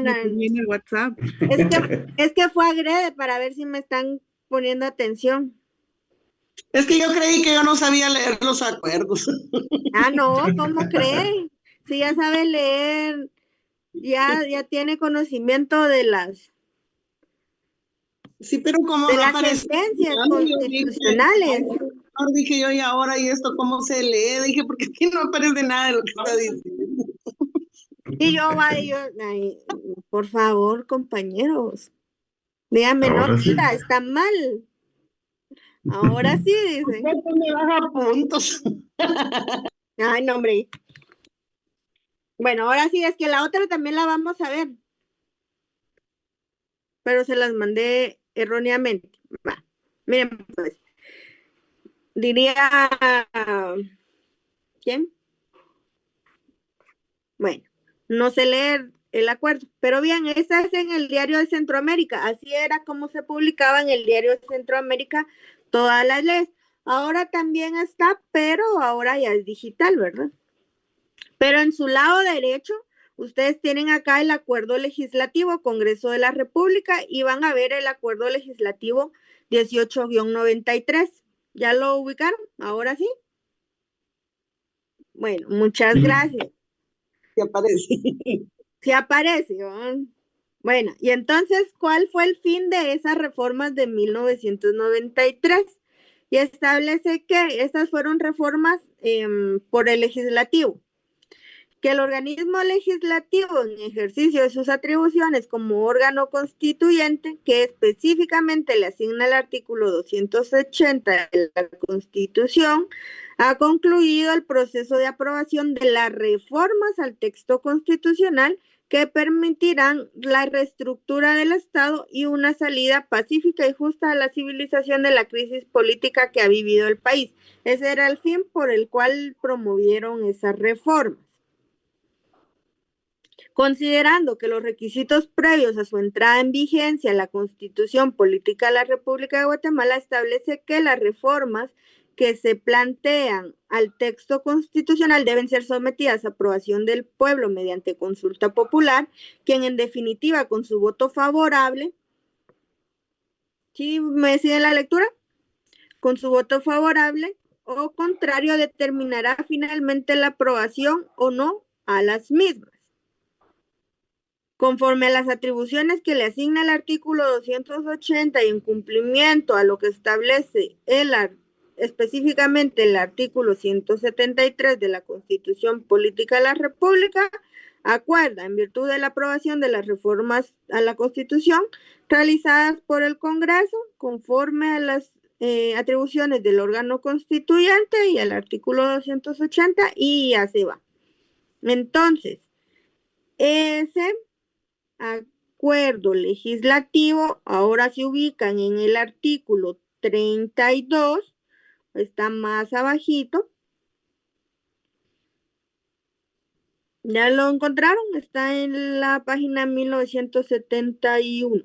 No. En el WhatsApp. Es que fue agrede para ver si me están poniendo atención. Es que yo creí que yo no sabía leer los acuerdos. No, ¿cómo cree? Si ya sabe leer, ya tiene conocimiento de las. Sí, pero como de no las aparece. sentencias constitucionales. Dije yo, y ahora, ¿y esto cómo se lee? Dije, porque aquí no aparece nada de lo que está diciendo. Y yo, por favor, compañeros, díganme, no, mira, está mal. Ahora sí, dice. Me baja puntos. Ay, no, hombre. Bueno, ahora sí, es que la otra también la vamos a ver. Pero se las mandé erróneamente. Va. Miren, pues. Diría. ¿Quién? Bueno, no sé leer el acuerdo. Pero bien, esa es en el Diario de Centroamérica. Así era como se publicaba en el Diario de Centroamérica todas las leyes. Ahora también está, pero ahora ya es digital, ¿verdad? Pero en su lado derecho, ustedes tienen acá el acuerdo legislativo, Congreso de la República, y van a ver el acuerdo legislativo 18-93. ¿Ya lo ubicaron? ¿Ahora sí? Bueno, muchas gracias. Sí aparece. Sí aparece. ¿No? Bueno, y entonces, ¿cuál fue el fin de esas reformas de 1993? Y establece que estas fueron reformas por el legislativo. Que el organismo legislativo en ejercicio de sus atribuciones como órgano constituyente, que específicamente le asigna el artículo 280 de la Constitución, ha concluido el proceso de aprobación de las reformas al texto constitucional que permitirán la reestructura del Estado y una salida pacífica y justa a la civilización de la crisis política que ha vivido el país. Ese era el fin por el cual promovieron esas reformas. Considerando que los requisitos previos a su entrada en vigencia, la Constitución Política de la República de Guatemala establece que las reformas que se plantean al texto constitucional deben ser sometidas a aprobación del pueblo mediante consulta popular, quien en definitiva con su voto favorable, ¿sí me sigue la lectura? Con su voto favorable o contrario determinará finalmente la aprobación o no a las mismas. Conforme a las atribuciones que le asigna el artículo 280 y en cumplimiento a lo que establece específicamente el artículo 173 de la Constitución Política de la República, acuerda, en virtud de la aprobación de las reformas a la Constitución realizadas por el Congreso, conforme a las atribuciones del órgano constituyente y al artículo 280, y ya se va. Entonces, ese acuerdo legislativo ahora se ubican en el artículo 32, está más abajito. ¿Ya lo encontraron? Está en la página 1971.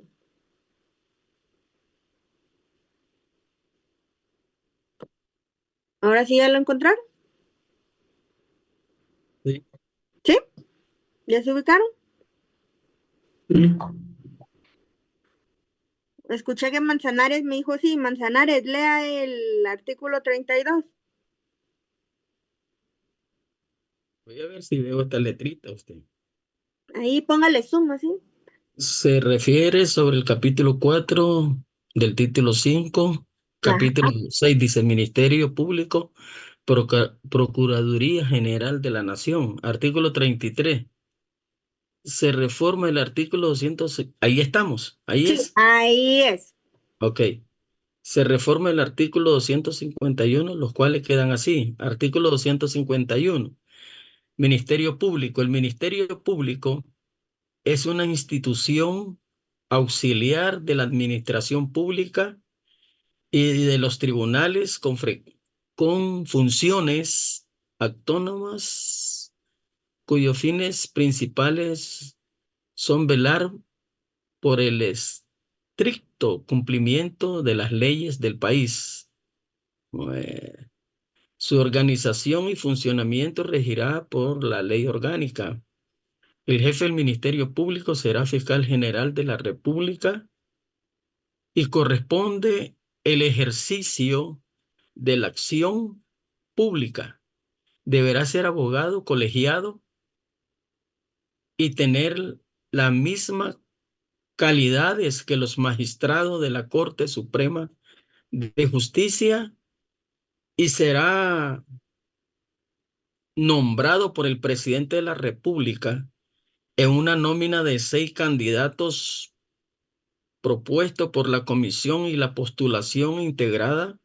¿Ahora sí ya lo encontraron? Sí. ¿Sí? ¿Ya se ubicaron? Escuché que Manzanares me dijo, sí, Manzanares, lea el artículo 32. Voy a ver si veo esta letrita usted. Ahí póngale zoom, ¿sí? Se refiere sobre el capítulo 4 del título 5, capítulo 6 dice Ministerio Público, Procuraduría General de la Nación, artículo 33. Se reforma el artículo 200. Ahí estamos, ahí Sí, es. ahí es. Ok. Se reforma el artículo 251, los cuales quedan así. Artículo 251. Ministerio Público. El Ministerio Público es una institución auxiliar de la administración pública y de los tribunales con funciones autónomas cuyos fines principales son velar por el estricto cumplimiento de las leyes del país. Su organización y funcionamiento regirá por la ley orgánica. El jefe del Ministerio Público será fiscal general de la República y corresponde el ejercicio de la acción pública. Deberá ser abogado colegiado y tener las mismas calidades que los magistrados de la Corte Suprema de Justicia y será nombrado por el presidente de la República en una nómina de 6 candidatos propuesto por la comisión y la postulación integrada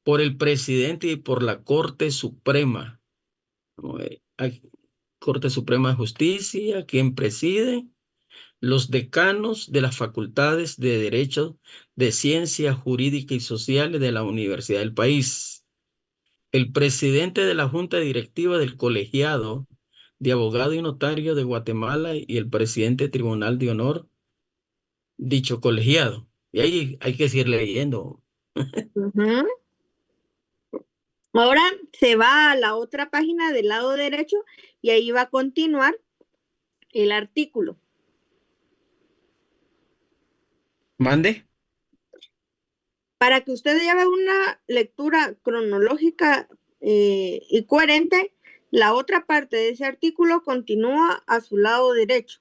por el presidente y por la Corte Suprema. Corte Suprema de Justicia, quien preside los decanos de las facultades de Derecho, de Ciencias Jurídicas y Sociales de la Universidad del país. El presidente de la Junta Directiva del Colegiado de Abogado y Notario de Guatemala y el presidente del Tribunal de Honor, dicho colegiado. Y ahí hay que seguir leyendo. Ujú. Ahora se va a la otra página del lado derecho y ahí va a continuar el artículo. Mande. Para que usted lleve una lectura cronológica y coherente, la otra parte de ese artículo continúa a su lado derecho.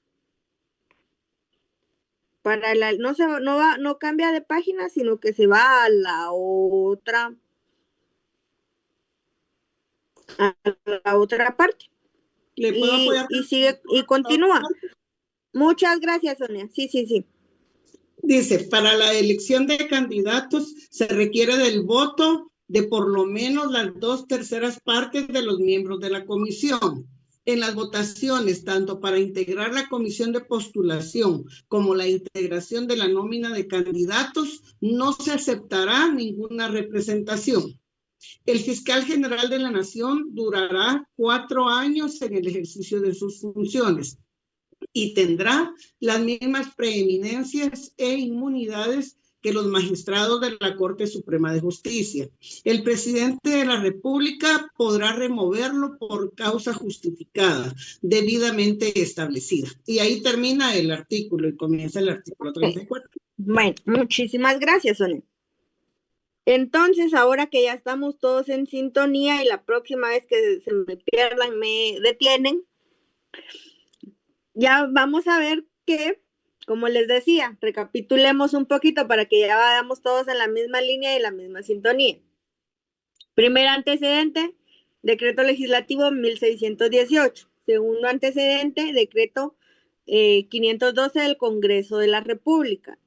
No cambia de página, sino que se va a la otra parte. ¿Le puedo apoyar? Y sigue y continúa. Muchas gracias, Sonia. Sí. Dice, para la elección de candidatos se requiere del voto de por lo menos las 2/3 partes de los miembros de la comisión. En las votaciones, tanto para integrar la comisión de postulación como la integración de la nómina de candidatos, no se aceptará ninguna representación. El fiscal general de la Nación durará 4 años en el ejercicio de sus funciones y tendrá las mismas preeminencias e inmunidades que los magistrados de la Corte Suprema de Justicia. El presidente de la República podrá removerlo por causa justificada, debidamente establecida. Y ahí termina el artículo y comienza el artículo 34. Bueno, muchísimas gracias, Sonia. Entonces, ahora que ya estamos todos en sintonía y la próxima vez que se me pierdan, me detienen, ya vamos a ver que, como les decía, recapitulemos un poquito para que ya vayamos todos en la misma línea y la misma sintonía. Primer antecedente, decreto legislativo 1618. Segundo antecedente, decreto 512 del Congreso de la República.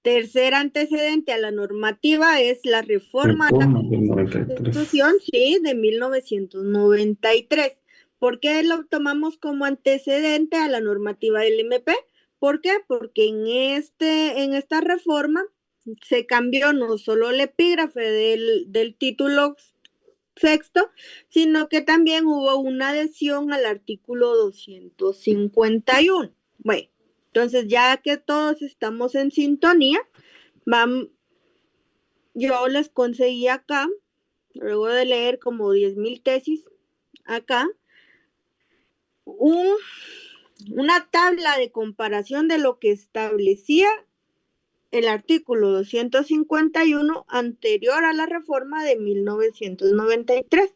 Tercer antecedente a la normativa es la reforma de la Constitución, sí, de 1993. ¿Por qué lo tomamos como antecedente a la normativa del MP? ¿Por qué? Porque en esta reforma se cambió no solo el epígrafe del título sexto, sino que también hubo una adhesión al artículo 251. Bueno, entonces ya que todos estamos en sintonía, yo les conseguí acá, luego de leer como 10,000 tesis acá, una tabla de comparación de lo que establecía el artículo 251 anterior a la reforma de 1993.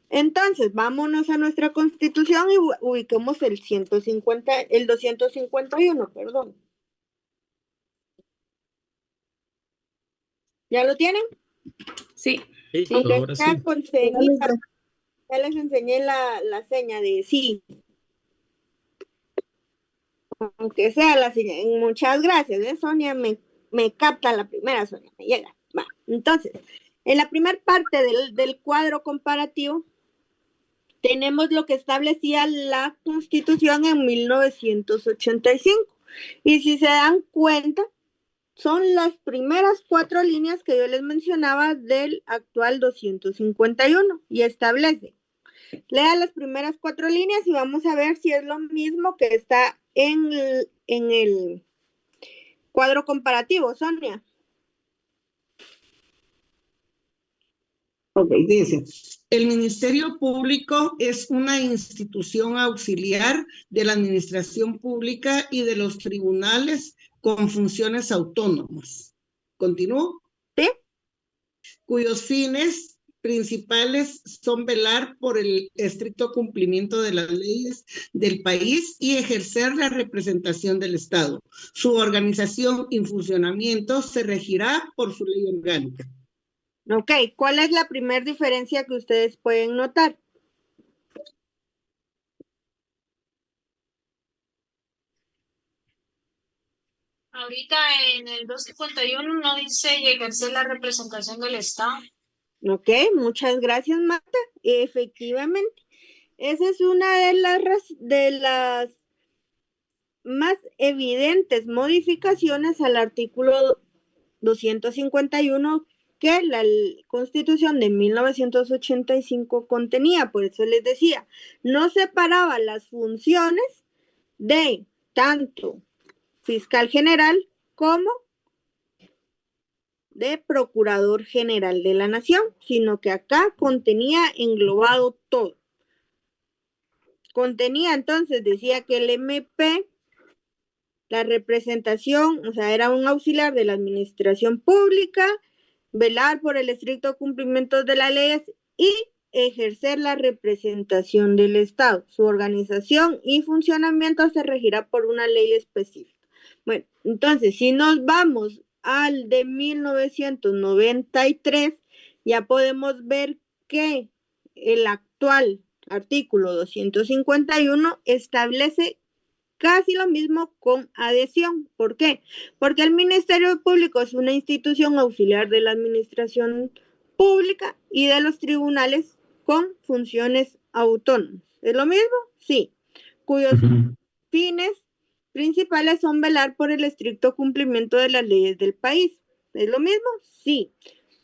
Entonces, vámonos a nuestra Constitución y ubiquemos el 251, perdón. ¿Ya lo tienen? Sí. Listo, Aunque ahora sea sí. con señita, ya les enseñé la seña de sí. Aunque sea la seña. Muchas gracias, ¿eh? Sonia me capta la primera, Sonia, me llega. Va. Entonces, en la primera parte del cuadro comparativo, tenemos lo que establecía la Constitución en 1985. Y si se dan cuenta, son las primeras 4 líneas que yo les mencionaba del actual 251 y establece. Lea las primeras 4 líneas y vamos a ver si es lo mismo que está en el cuadro comparativo, Sonia. Ok, dice, el Ministerio Público es una institución auxiliar de la administración pública y de los tribunales con funciones autónomas. ¿Continúo? Sí. Cuyos fines principales son velar por el estricto cumplimiento de las leyes del país y ejercer la representación del Estado. Su organización y funcionamiento se regirá por su ley orgánica. Ok, ¿cuál es la primera diferencia que ustedes pueden notar? Ahorita en el 251 no dice ejercer la representación del Estado. Ok, muchas gracias, Marta. Efectivamente, esa es una de las más evidentes modificaciones al artículo 251 que la Constitución de 1985 contenía. Por eso les decía, no separaba las funciones de tanto fiscal general como de Procurador General de la Nación, sino que acá contenía englobado todo. Contenía entonces, decía que el MP, la representación, o sea, era un auxiliar de la administración pública, velar por el estricto cumplimiento de las leyes y ejercer la representación del Estado. Su organización y funcionamiento se regirá por una ley específica. Bueno, entonces, si nos vamos al de 1993, ya podemos ver que el actual artículo 251 establece casi lo mismo con adhesión. ¿Por qué? Porque el Ministerio Público es una institución auxiliar de la administración pública y de los tribunales con funciones autónomas. ¿Es lo mismo? Sí. Cuyos fines principales son velar por el estricto cumplimiento de las leyes del país. ¿Es lo mismo? Sí.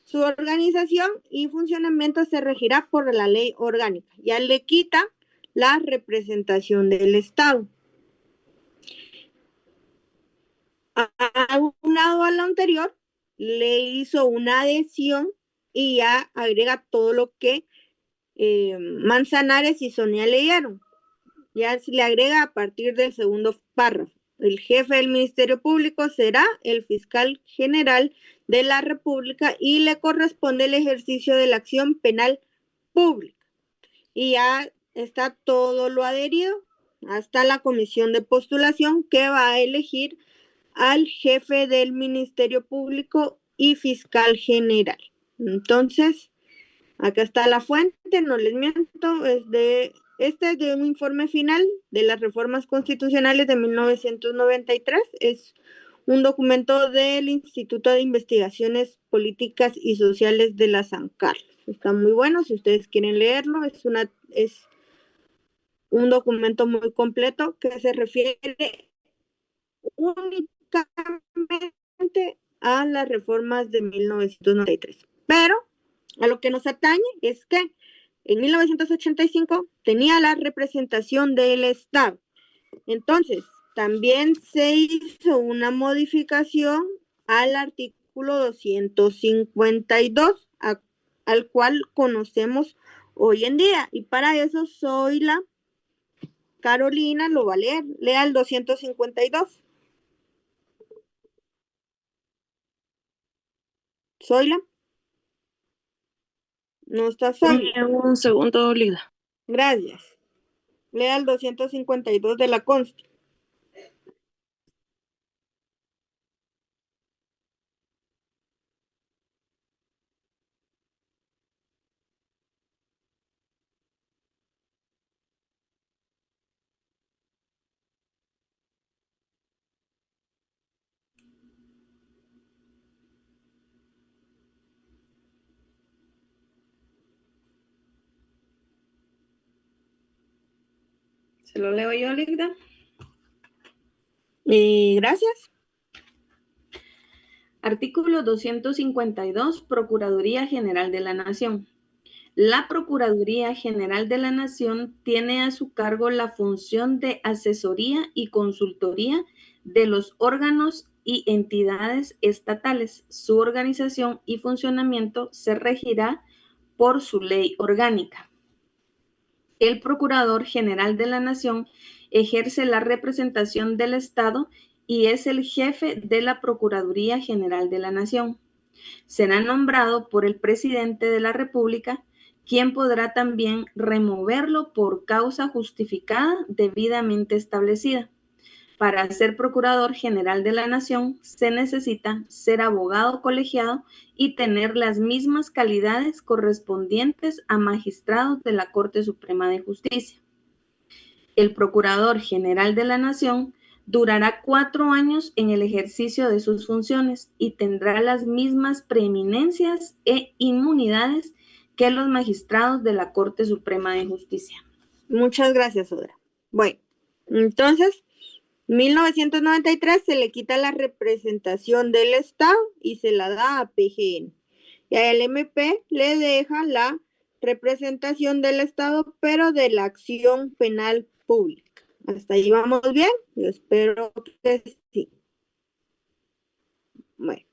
Su organización y funcionamiento se regirá por la ley orgánica. Ya le quita la representación del Estado. Aunado a lo anterior, le hizo una adhesión y ya agrega todo lo que Manzanares y Sonia leyeron. Ya se le agrega a partir del segundo párrafo. El jefe del Ministerio Público será el fiscal general de la República y le corresponde el ejercicio de la acción penal pública. Y ya está todo lo adherido hasta la comisión de postulación que va a elegir al jefe del Ministerio Público y fiscal general. Entonces, acá está la fuente, no les miento, este es de un informe final de las reformas constitucionales de 1993, es un documento del Instituto de Investigaciones Políticas y Sociales de la San Carlos. Está muy bueno, si ustedes quieren leerlo, es un documento muy completo que se refiere únicamente a las reformas de 1993. Pero a lo que nos atañe es que en 1985 tenía la representación del Estado. Entonces, también se hizo una modificación al artículo 252, al cual conocemos hoy en día. Y para eso Carolina lo va a leer. Lea el 252. Zoila. No está Zoila. Un segundo, Lida. Gracias. Lea el 252 de la Consti. Se lo leo yo, Ligda. Gracias. Artículo 252, Procuraduría General de la Nación. La Procuraduría General de la Nación tiene a su cargo la función de asesoría y consultoría de los órganos y entidades estatales. Su organización y funcionamiento se regirá por su ley orgánica. El Procurador General de la Nación ejerce la representación del Estado y es el jefe de la Procuraduría General de la Nación. Será nombrado por el Presidente de la República, quien podrá también removerlo por causa justificada debidamente establecida. Para ser Procurador General de la Nación se necesita ser abogado colegiado y tener las mismas calidades correspondientes a magistrados de la Corte Suprema de Justicia. El Procurador General de la Nación durará 4 años en el ejercicio de sus funciones y tendrá las mismas preeminencias e inmunidades que los magistrados de la Corte Suprema de Justicia. Muchas gracias, Sodra. Bueno, entonces, 1993 se le quita la representación del Estado y se la da a PGN. Y al MP le deja la representación del Estado, pero de la acción penal pública. ¿Hasta ahí vamos bien? Yo espero que sí. Bueno.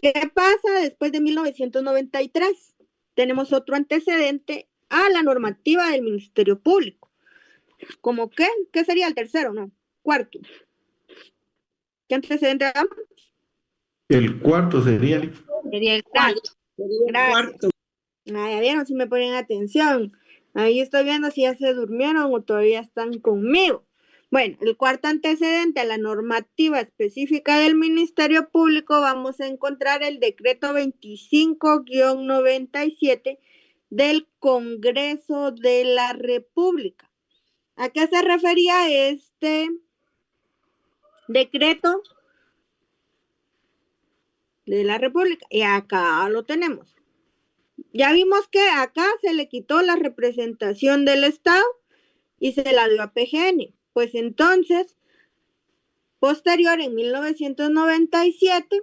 ¿Qué pasa después de 1993? Tenemos otro antecedente a la normativa del Ministerio Público. ¿Cómo qué? ¿Qué sería el tercero? No, cuarto. ¿Qué antecedente damos? El cuarto sería. Sería el cuarto. Gracias. Ya vieron si me ponen atención. Ahí estoy viendo si ya se durmieron o todavía están conmigo. Bueno, el cuarto antecedente a la normativa específica del Ministerio Público vamos a encontrar el decreto 25-97 del Congreso de la República. ¿A qué se refería este decreto de la República? Y acá lo tenemos. Ya vimos que acá se le quitó la representación del Estado y se la dio a PGN. Pues entonces, posterior, en 1997,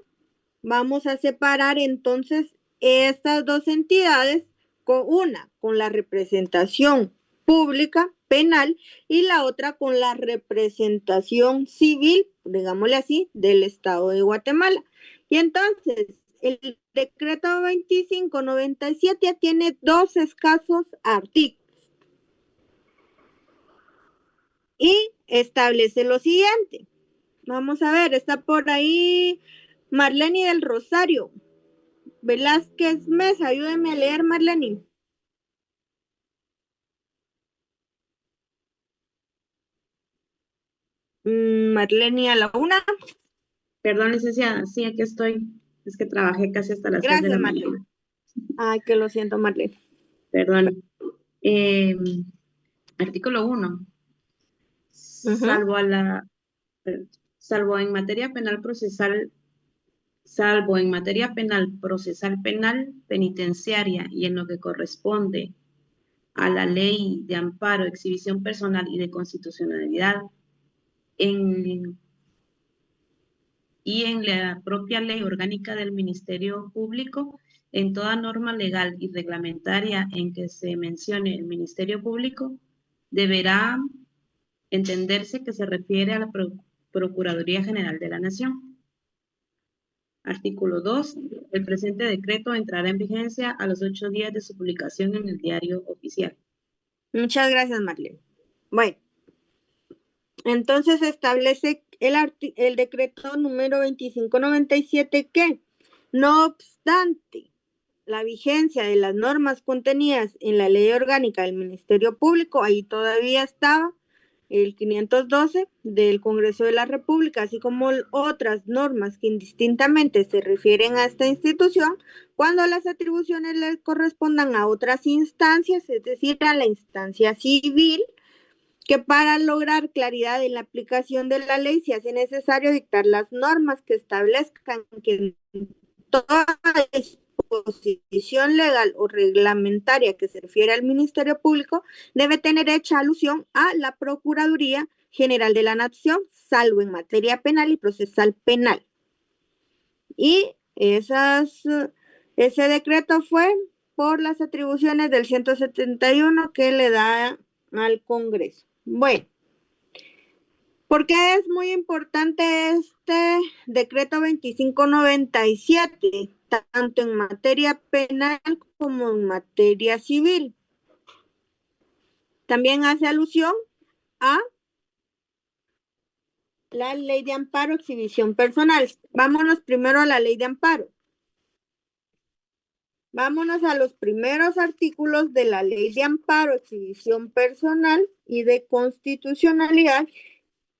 vamos a separar entonces estas dos entidades, con la representación pública penal y la otra con la representación civil, digámosle así, del Estado de Guatemala. Y entonces, el decreto 2597 tiene 2 escasos artículos. Y establece lo siguiente. Vamos a ver, está por ahí Marlene del Rosario. Velázquez Mesa, ayúdeme a leer, Marlene. Marlene a la 1. Perdón, licenciada, sí, aquí estoy. Es que trabajé casi hasta las 3 de la mañana. Marlene. Ay, que lo siento, Marlene. Perdón. Artículo 1. Salvo en materia penal procesal penal, penitenciaria y en lo que corresponde a la ley de amparo, exhibición personal y de constitucionalidad, y en la propia ley orgánica del Ministerio Público, en toda norma legal y reglamentaria en que se mencione el Ministerio Público, deberá entenderse que se refiere a la Procuraduría General de la Nación. Artículo 2. El presente decreto entrará en vigencia a los 8 días de su publicación en el Diario Oficial. Muchas gracias, Marlene. Bueno, entonces establece el decreto número 2597 que, no obstante la vigencia de las normas contenidas en la Ley Orgánica del Ministerio Público, ahí todavía estaba el 512 del Congreso de la República, así como otras normas que indistintamente se refieren a esta institución, cuando las atribuciones le correspondan a otras instancias, es decir, a la instancia civil, que para lograr claridad en la aplicación de la ley se hace necesario dictar las normas que establezcan que en toda disposición legal o reglamentaria que se refiere al Ministerio Público debe tener hecha alusión a la Procuraduría General de la Nación, salvo en materia penal y procesal penal. Y ese decreto fue por las atribuciones del 171 que le da al Congreso. Bueno, ¿por qué es muy importante este decreto 2597, tanto en materia penal como en materia civil? También hace alusión a la ley de amparo, exhibición personal. Vámonos primero a la ley de amparo. Vámonos a los primeros artículos de la ley de amparo, exhibición personal y de constitucionalidad.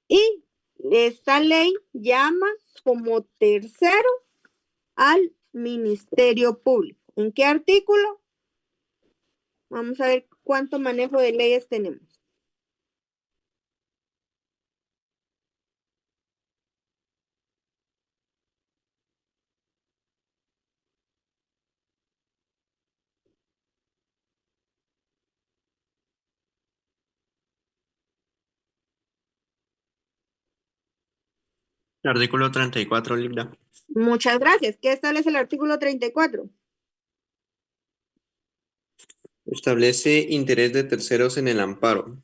Y esta ley llama como tercero al Ministerio Público. ¿En qué artículo? Vamos a ver cuánto manejo de leyes tenemos. Artículo 34, Linda. Muchas gracias. ¿Qué establece el artículo 34? Establece interés de terceros en el amparo.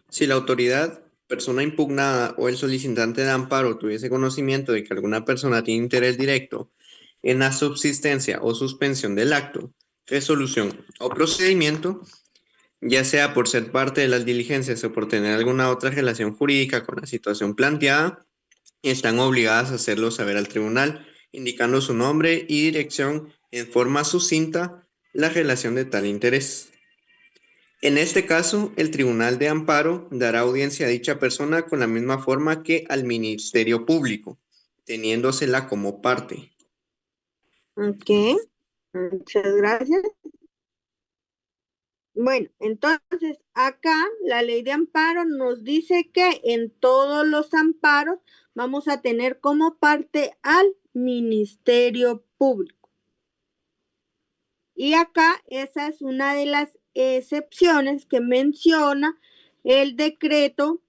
Si la autoridad, persona impugnada o el solicitante de amparo tuviese conocimiento de que alguna persona tiene interés directo en la subsistencia o suspensión del acto, resolución o procedimiento, ya sea por ser parte de las diligencias o por tener alguna otra relación jurídica con la situación planteada, están obligadas a hacerlo saber al tribunal, indicando su nombre y dirección en forma sucinta la relación de tal interés. En este caso, el Tribunal de Amparo dará audiencia a dicha persona con la misma forma que al Ministerio Público, teniéndosela como parte. Ok, muchas gracias. Bueno, entonces acá la ley de amparo nos dice que en todos los amparos vamos a tener como parte al Ministerio Público. Y acá esa es una de las excepciones que menciona el decreto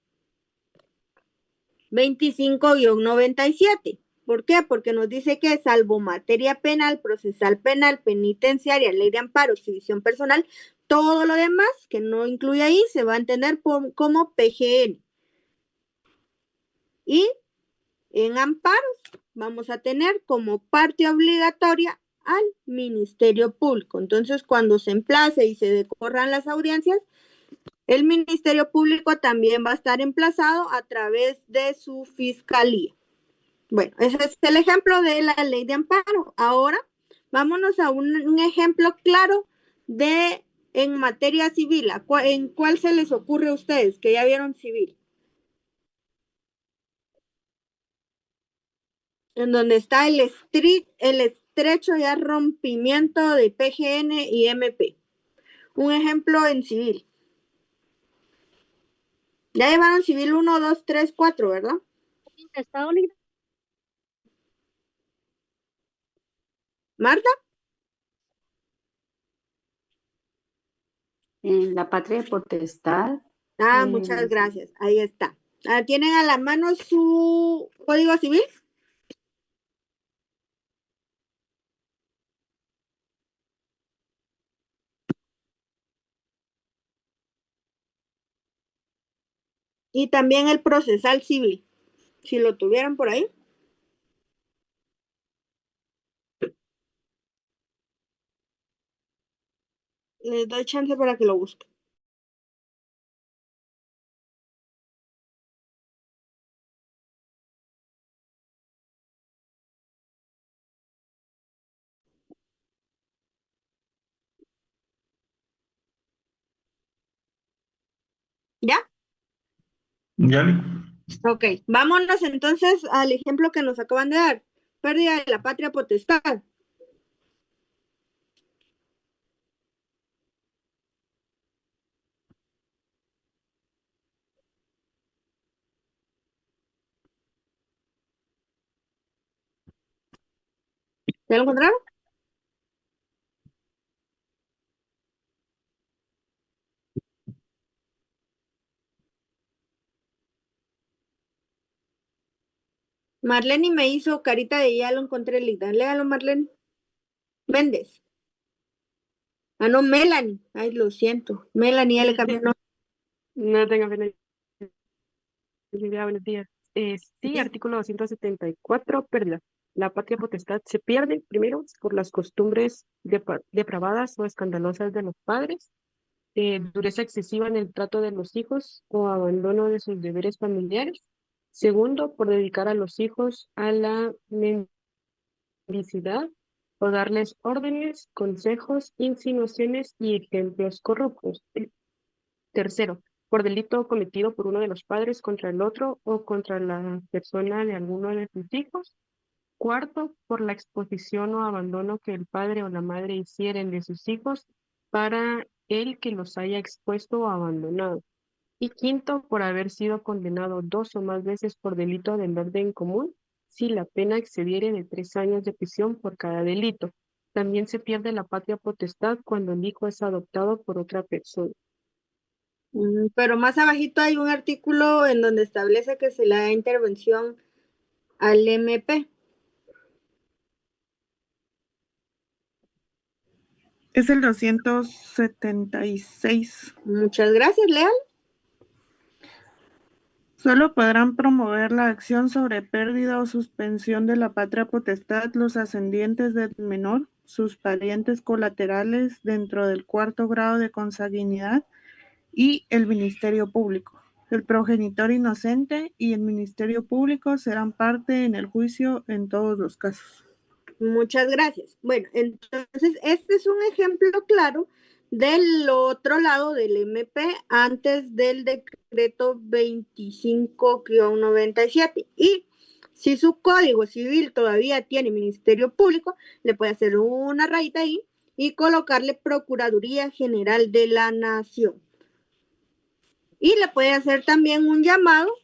25-97. ¿Por qué? Porque nos dice que salvo materia penal, procesal penal, penitenciaria, ley de amparo, exhibición personal, todo lo demás que no incluye ahí se va a entender como PGN. Y en amparos vamos a tener como parte obligatoria al Ministerio Público. Entonces, cuando se emplace y se decorran las audiencias, el Ministerio Público también va a estar emplazado a través de su fiscalía. Bueno, ese es el ejemplo de la ley de amparo. Ahora, vámonos a un ejemplo claro de en materia civil. ¿En cuál se les ocurre a ustedes que ya vieron civil? En donde está el estrecho ya rompimiento de PGN y MP. Un ejemplo en civil. Ya llevaron civil 1, 2, 3, 4, ¿verdad? ¿Marta? En la patria potestad. Muchas gracias. Ahí está. ¿Tienen a la mano su código civil? Y también el procesal civil, si lo tuvieran por ahí. Les doy chance para que lo busquen. ¿Ya? Ya. Ok, vámonos entonces al ejemplo que nos acaban de dar. Pérdida de la patria potestad. ¿Ya lo encontraron? Marlene me hizo carita de ya lo encontré, Lida. Léalo, Marlene. Méndez. Ah, no, Melanie. Ay, lo siento. Melanie ya le cambió el nombre. No tengo pena. Buenos días. Sí, artículo 274, pérdida. La patria potestad se pierde, primero, por las costumbres depravadas o escandalosas de los padres, dureza excesiva en el trato de los hijos o abandono de sus deberes familiares. Segundo, por dedicar a los hijos a la mendicidad o darles órdenes, consejos, insinuaciones y ejemplos corruptos. Tercero, por delito cometido por uno de los padres contra el otro o contra la persona de alguno de sus hijos. Cuarto, por la exposición o abandono que el padre o la madre hicieren de sus hijos para el que los haya expuesto o abandonado. Y quinto, por haber sido condenado 2 o más veces por delito del orden común, si la pena excediere de 3 años de prisión por cada delito. También se pierde la patria potestad cuando el hijo es adoptado por otra persona. Pero más abajito hay un artículo en donde establece que se le da intervención al MP. Es el 276. Muchas gracias, Leal. Solo podrán promover la acción sobre pérdida o suspensión de la patria potestad los ascendientes del menor, sus parientes colaterales dentro del 4º grado de consanguinidad y el Ministerio Público. El progenitor inocente y el Ministerio Público serán parte en el juicio en todos los casos. Muchas gracias. Bueno, entonces este es un ejemplo claro del otro lado del MP antes del decreto 25-97. Y si su código civil todavía tiene Ministerio Público, le puede hacer una rayita ahí y colocarle Procuraduría General de la Nación. Y le puede hacer también un llamado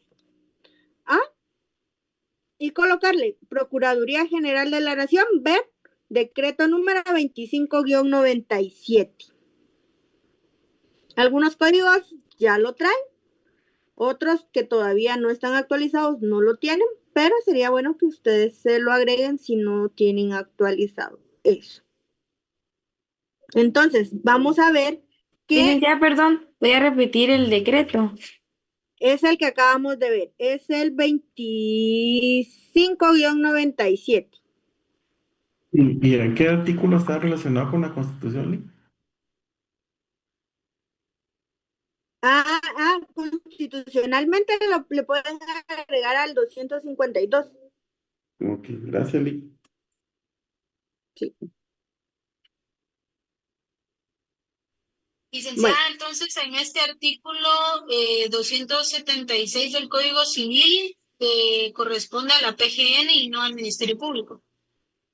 y colocarle Procuraduría General de la Nación, ver decreto número 25-97. Algunos códigos ya lo traen, otros que todavía no están actualizados no lo tienen, pero sería bueno que ustedes se lo agreguen si no tienen actualizado eso. Entonces, vamos a ver que... Ya, perdón, voy a repetir el decreto. Es el que acabamos de ver, es el 25-97. ¿Y en qué artículo está relacionado con la Constitución, Lee? Constitucionalmente le pueden agregar al 252. Ok, gracias, Lee. Sí. Licenciada, entonces en este artículo 276 del Código Civil corresponde a la PGN y no al Ministerio Público.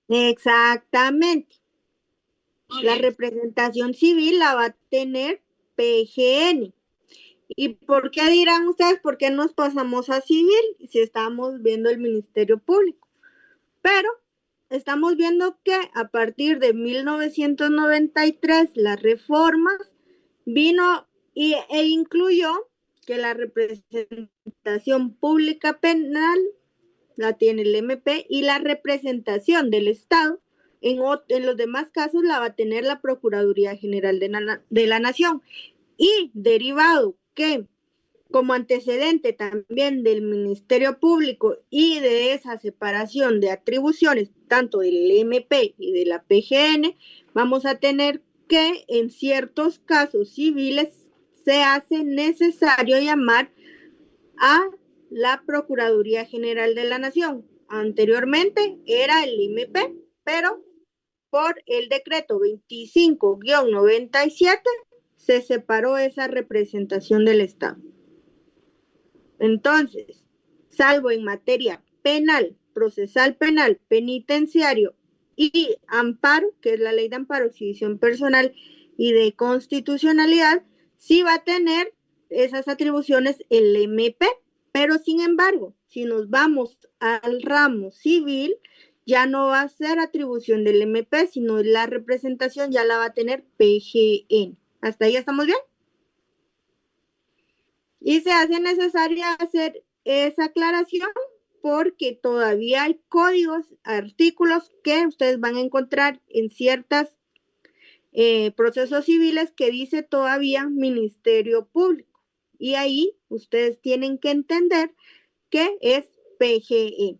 Exactamente. La representación civil la va a tener PGN. ¿Y por qué dirán ustedes por qué nos pasamos a civil si estamos viendo el Ministerio Público? Pero estamos viendo que a partir de 1993 las reformas vino e incluyó que la representación pública penal la tiene el MP y la representación del Estado en los demás casos la va a tener la Procuraduría General de la Nación. Y derivado que como antecedente también del Ministerio Público y de esa separación de atribuciones tanto del MP y de la PGN, vamos a tener que en ciertos casos civiles se hace necesario llamar a la Procuraduría General de la Nación. Anteriormente era el MP, pero por el decreto 25-97 se separó esa representación del Estado. Entonces, salvo en materia penal, procesal penal, penitenciario y amparo, que es la ley de amparo, exhibición personal y de constitucionalidad, sí va a tener esas atribuciones el MP, pero sin embargo, si nos vamos al ramo civil, ya no va a ser atribución del MP, sino la representación ya la va a tener PGN. ¿Hasta ahí estamos bien? Y se hace necesaria hacer esa aclaración porque todavía hay códigos, artículos que ustedes van a encontrar en ciertas procesos civiles que dice todavía Ministerio Público. Y ahí ustedes tienen que entender que es PGE,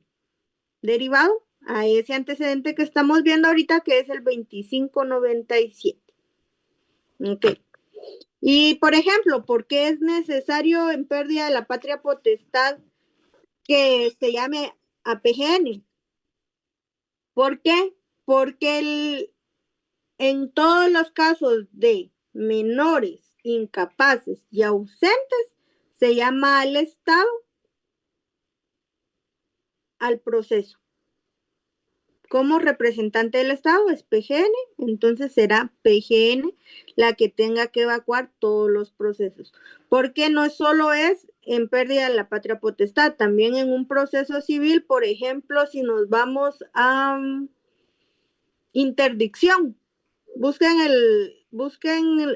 derivado a ese antecedente que estamos viendo ahorita, que es el 2597. Ok. Y, por ejemplo, ¿por qué es necesario en pérdida de la patria potestad que se llame a PGN? ¿Por qué? Porque en todos los casos de menores, incapaces y ausentes, se llama al Estado al proceso. Como representante del Estado es PGN, entonces será PGN la que tenga que evacuar todos los procesos. Porque no solo es en pérdida de la patria potestad, también en un proceso civil, por ejemplo, si nos vamos a interdicción, busquen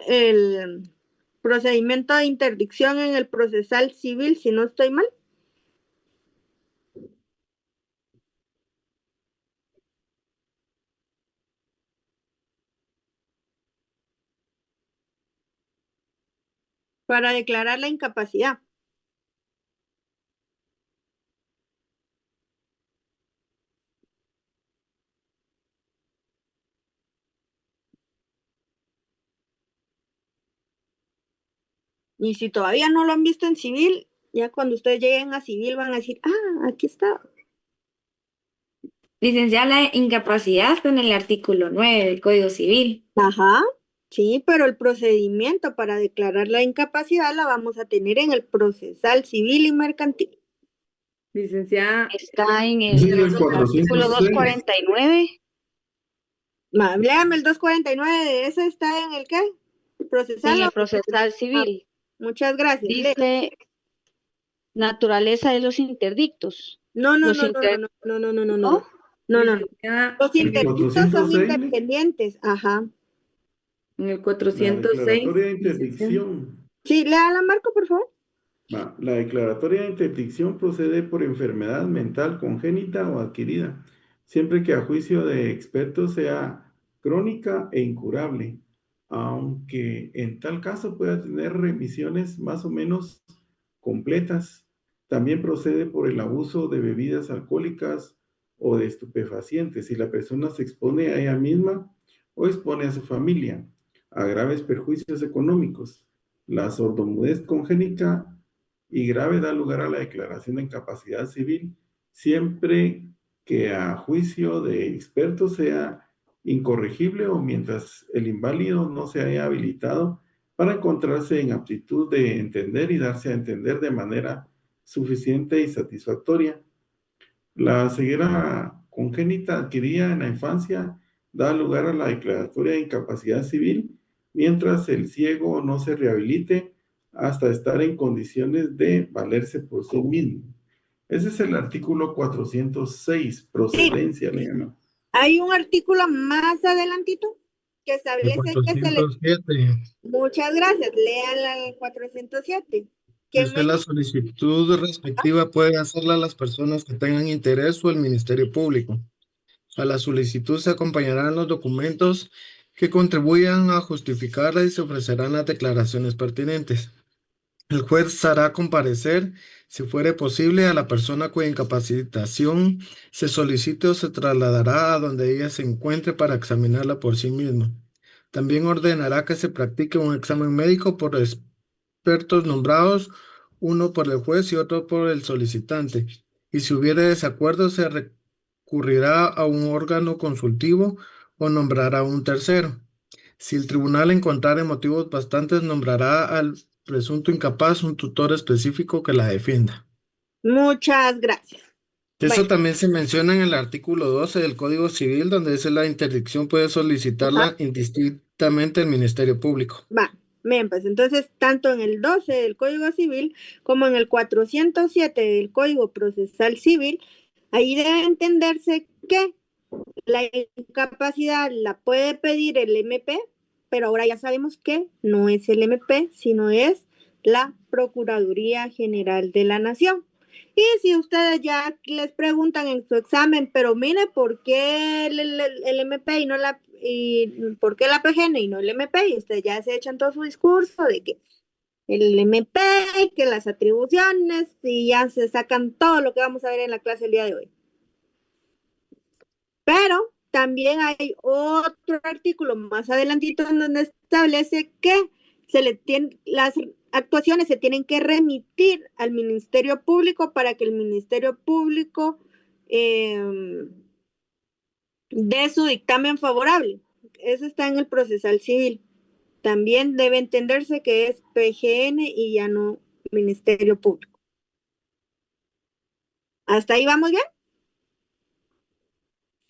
el procedimiento de interdicción en el procesal civil, si no estoy mal. Para declarar la incapacidad. Y si todavía no lo han visto en civil, ya cuando ustedes lleguen a civil van a decir, ah, aquí está. Licenciada, la incapacidad está en el artículo 9 del Código Civil. Ajá, sí, pero el procedimiento para declarar la incapacidad la vamos a tener en el procesal civil y mercantil. Licenciada. Está en el, Sí, el artículo 249. Léame el 249, de ese está en el ¿qué? Procesal. En el procesal civil. Muchas gracias. Dice naturaleza de los interdictos. No. Los interdictos son independientes, ajá. En el 406. La declaratoria de interdicción. Sí, léala, Marco, por favor. La declaratoria de interdicción procede por enfermedad mental congénita o adquirida, siempre que a juicio de expertos sea crónica e incurable, aunque en tal caso pueda tener remisiones más o menos completas. También procede por el abuso de bebidas alcohólicas o de estupefacientes, si la persona se expone a ella misma o expone a su familia a graves perjuicios económicos. La sordomudez congénita y grave da lugar a la declaración de incapacidad civil, siempre que a juicio de expertos sea incorregible o mientras el inválido no se haya habilitado para encontrarse en aptitud de entender y darse a entender de manera suficiente y satisfactoria. La ceguera congénita adquirida en la infancia da lugar a la declaratoria de incapacidad civil, mientras el ciego no se rehabilite hasta estar en condiciones de valerse por sí mismo. Ese es el artículo 406, procedencia, le llamo. Hay un artículo más adelantito que establece que se le... Muchas gracias, lean el 407. La solicitud respectiva puede hacerla las personas que tengan interés o el Ministerio Público. A la solicitud se acompañarán los documentos que contribuyan a justificarla y se ofrecerán las declaraciones pertinentes. El juez hará comparecer, si fuere posible, a la persona cuya incapacitación se solicite o se trasladará a donde ella se encuentre para examinarla por sí misma. También ordenará que se practique un examen médico por expertos nombrados, uno por el juez y otro por el solicitante. Y si hubiere desacuerdo, se recurrirá a un órgano consultivo o nombrará un tercero. Si el tribunal encontrare motivos bastantes, nombrará al presunto incapaz un tutor específico que la defienda. Muchas gracias. Eso también se menciona en el artículo 12 del Código Civil, donde dice la interdicción puede solicitarla indistintamente el Ministerio Público. Bien, pues entonces tanto en el 12 del Código Civil como en el 407 del Código Procesal Civil, ahí debe entenderse que la incapacidad la puede pedir el MP, pero ahora ya sabemos que no es el MP, sino es la Procuraduría General de la Nación. Y si ustedes ya les preguntan en su examen, pero mire, ¿por qué el MP y no por qué la PGN y no el MP? Y ustedes ya se echan todo su discurso de que el MP, que las atribuciones, y ya se sacan todo lo que vamos a ver en la clase el día de hoy. Pero también hay otro artículo más adelantito en donde establece que las actuaciones se tienen que remitir al Ministerio Público para que el Ministerio Público dé su dictamen favorable. Eso está en el procesal civil. También debe entenderse que es PGN y ya no Ministerio Público. ¿Hasta ahí vamos bien?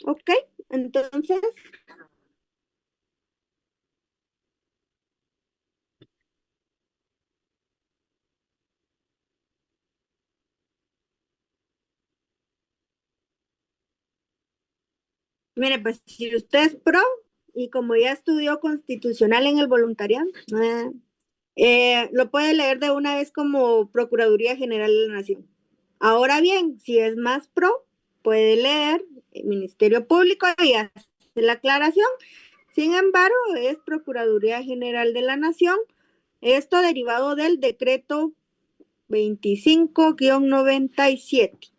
Ok, entonces... Mire, pues si usted es pro y como ya estudió constitucional en el voluntariado, lo puede leer de una vez como Procuraduría General de la Nación. Ahora bien, si es más pro, puede leer el Ministerio Público y hace la aclaración. Sin embargo, es Procuraduría General de la Nación. Esto derivado del decreto 25-97,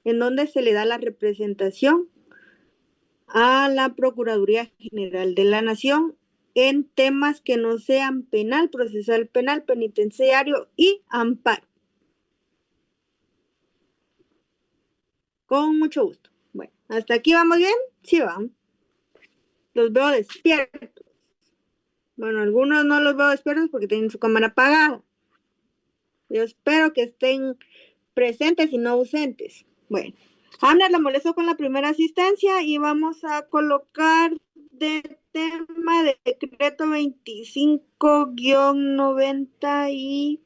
en donde se le da la representación a la Procuraduría General de la Nación en temas que no sean penal, procesal penal, penitenciario y amparo. Con mucho gusto. Bueno, ¿hasta aquí vamos bien? Sí, vamos. Los veo despiertos. Bueno, algunos no los veo despiertos porque tienen su cámara apagada. Yo espero que estén presentes y no ausentes. Bueno, Amner la molestó con la primera asistencia y vamos a colocar de tema de decreto 25-97.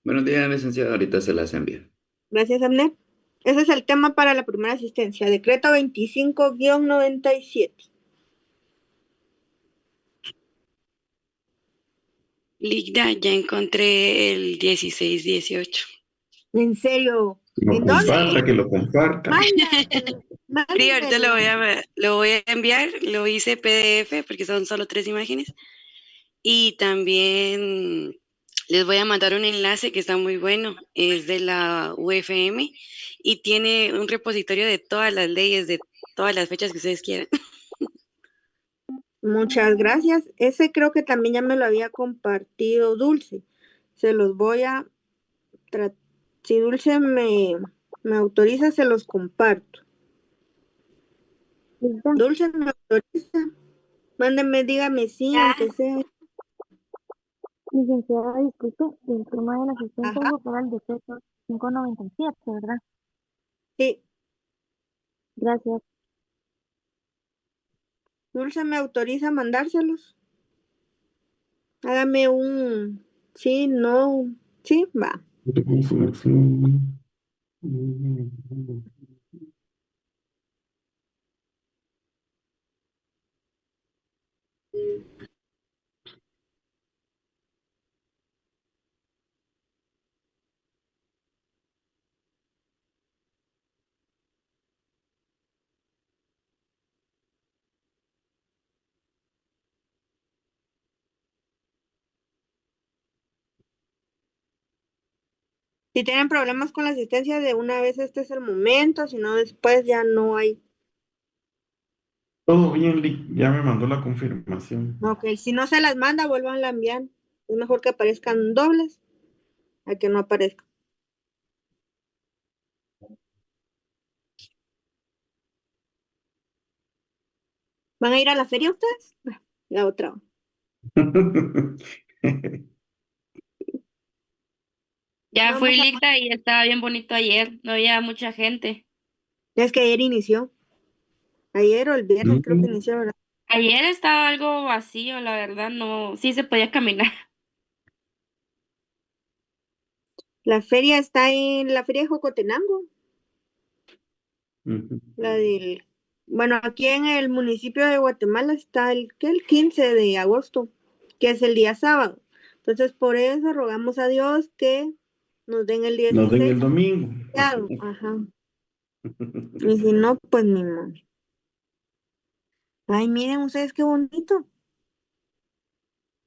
Buenos días, licenciada. Ahorita se las envío. Gracias, Amner. Ese es el tema para la primera asistencia, decreto 25-97. Ligda, ya encontré el 16-18. ¿En serio? Lo ¿En dónde? comparta, que lo comparta. Sí, ahorita lo voy a enviar, lo hice PDF porque son solo 3 imágenes. Y también les voy a mandar un enlace que está muy bueno, es de la UFM y tiene un repositorio de todas las leyes, de todas las fechas que ustedes quieran. Muchas gracias. Ese creo que también ya me lo había compartido Dulce. Se los voy a... Si Dulce me autoriza, se los comparto. Dulce me autoriza. Mándeme, dígame sí, aunque sea. Licenciada, disculpe, el tema de la asistencia para el decreto 597, ¿verdad? Sí. Gracias. Dulce me autoriza a mandárselos. Hágame un sí, no, sí, va. Si tienen problemas con la asistencia, de una vez este es el momento, si no después ya no hay. Todo bien, Lick, ya me mandó la confirmación. Ok, si no se las manda, vuelvan a enviar. Es mejor que aparezcan dobles a que no aparezcan. ¿Van a ir a la feria ustedes? La otra. Ya fui Ligda y estaba bien bonito ayer, no había mucha gente. Es que ayer inició. Ayer o el viernes creo que inició, ¿verdad? Ayer estaba algo vacío, la verdad, no, sí se podía caminar. La feria está en la feria de Jocotenango. La del, bueno, aquí en el municipio de Guatemala está el 15 de agosto, que es el día sábado. Entonces, por eso rogamos a Dios que nos den el 16. Nos den el domingo. Claro, ajá. Y si no, pues ni modo. Ay, miren ustedes qué bonito.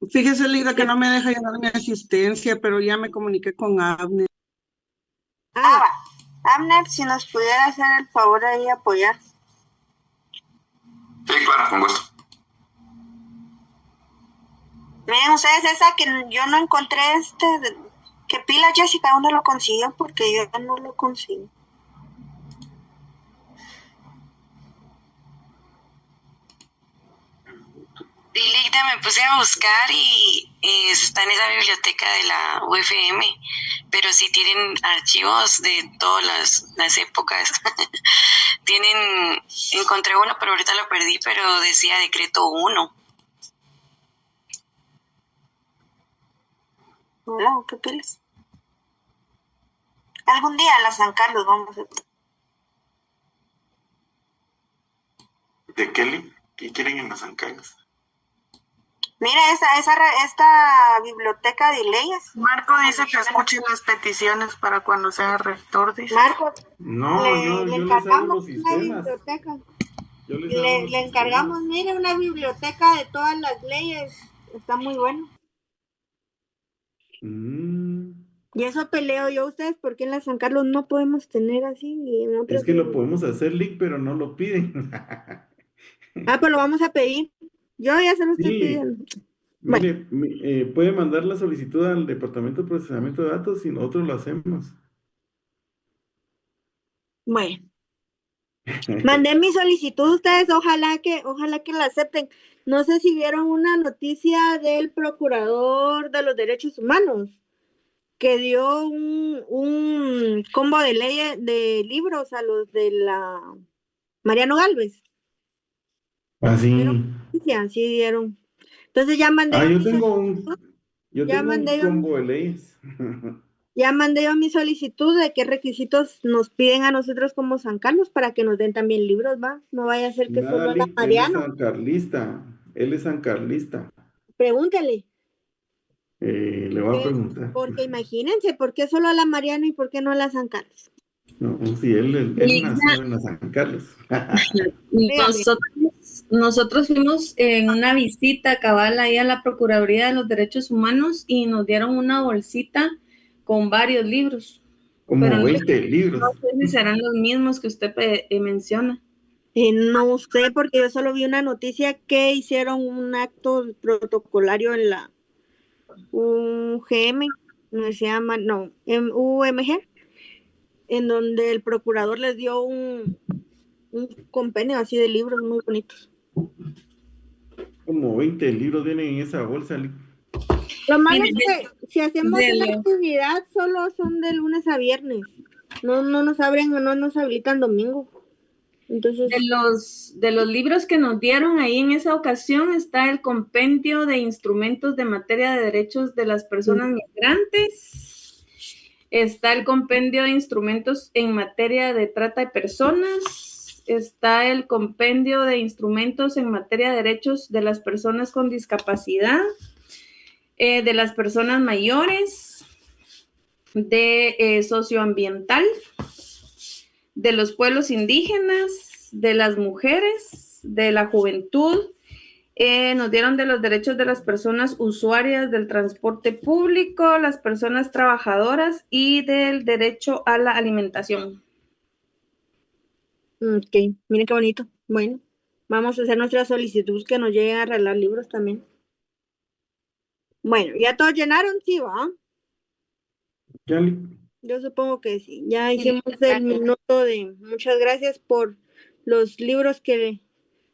Fíjese, Lida, que no me deja llevar mi asistencia, pero ya me comuniqué con Abner. Abner, si nos pudiera hacer el favor de ahí apoyar. Sí, claro, con gusto. Miren ustedes esa que yo no encontré que pila Jessica, ¿dónde lo consiguió? Porque yo no lo consigo. Y Ligda, me puse a buscar y está en esa biblioteca de la UFM, pero sí tienen archivos de todas las épocas. Encontré uno, pero ahorita lo perdí, pero decía decreto 1. Hola, ¿qué pilas? Algún día a la San Carlos vamos a... ¿De Kelly? ¿Qué quieren en la San Carlos? Mira, esta biblioteca de leyes. Marco dice que escuche las peticiones para cuando sea rector, dice. Marco, No, le yo les hago encargamos los una sistemas. biblioteca. Yo les hago los Le encargamos, mire, una biblioteca de todas las leyes. Está muy bueno. Y eso peleo yo a ustedes, porque en la San Carlos no podemos tener así. Y en otras Es que lo podemos hacer, Lick, pero no lo piden. pues lo vamos a pedir. Yo ya se lo estoy Sí. pidiendo. Mire, puede mandar la solicitud al Departamento de Procesamiento de Datos y nosotros lo hacemos. Bueno. Mandé mi solicitud ustedes, ojalá que la acepten. No sé si vieron una noticia del Procurador de los Derechos Humanos, que dio un combo de leyes, de libros a los de la Mariano Galvez. Así. Sí dieron. Entonces ya mandé yo mi tengo solicitud. un combo de leyes. Ya mandé yo mi solicitud de qué requisitos nos piden a nosotros como San Carlos para que nos den también libros, ¿va? No vaya a ser que solo a la Mariano. Él es sancarlista. Pregúntale. Le voy a preguntar. Porque imagínense, ¿por qué solo a la Mariano y por qué no a la San Carlos? No, sí, él nació en la San Carlos. Nosotros fuimos en una visita cabal ahí a la Procuraduría de los Derechos Humanos y nos dieron una bolsita con varios libros. Como pero 20 libros. No sé si serán los mismos que usted menciona. No sé, porque yo solo vi una noticia que hicieron un acto protocolario en la UGM, no se llama, no, UMG, en donde el procurador les dio un compendio así de libros muy bonitos. Como 20 libros vienen en esa bolsa. Lo malo es que si hacemos una actividad solo son de lunes a viernes. No nos abren o no nos habilitan domingo. Entonces, de los libros que nos dieron ahí en esa ocasión está el compendio de instrumentos de materia de derechos de las personas migrantes, está el compendio de instrumentos en materia de trata de personas, está el compendio de instrumentos en materia de derechos de las personas con discapacidad, de las personas mayores, de socioambiental, de los pueblos indígenas, de las mujeres, de la juventud, nos dieron de los derechos de las personas usuarias del transporte público, las personas trabajadoras y del derecho a la alimentación. Ok, miren qué bonito. Bueno, vamos a hacer nuestra solicitud que nos lleguen a arreglar libros también. Bueno, ¿ya todos llenaron? Sí, ¿va? Yo supongo que sí. Ya hicimos el minuto de muchas gracias por los libros que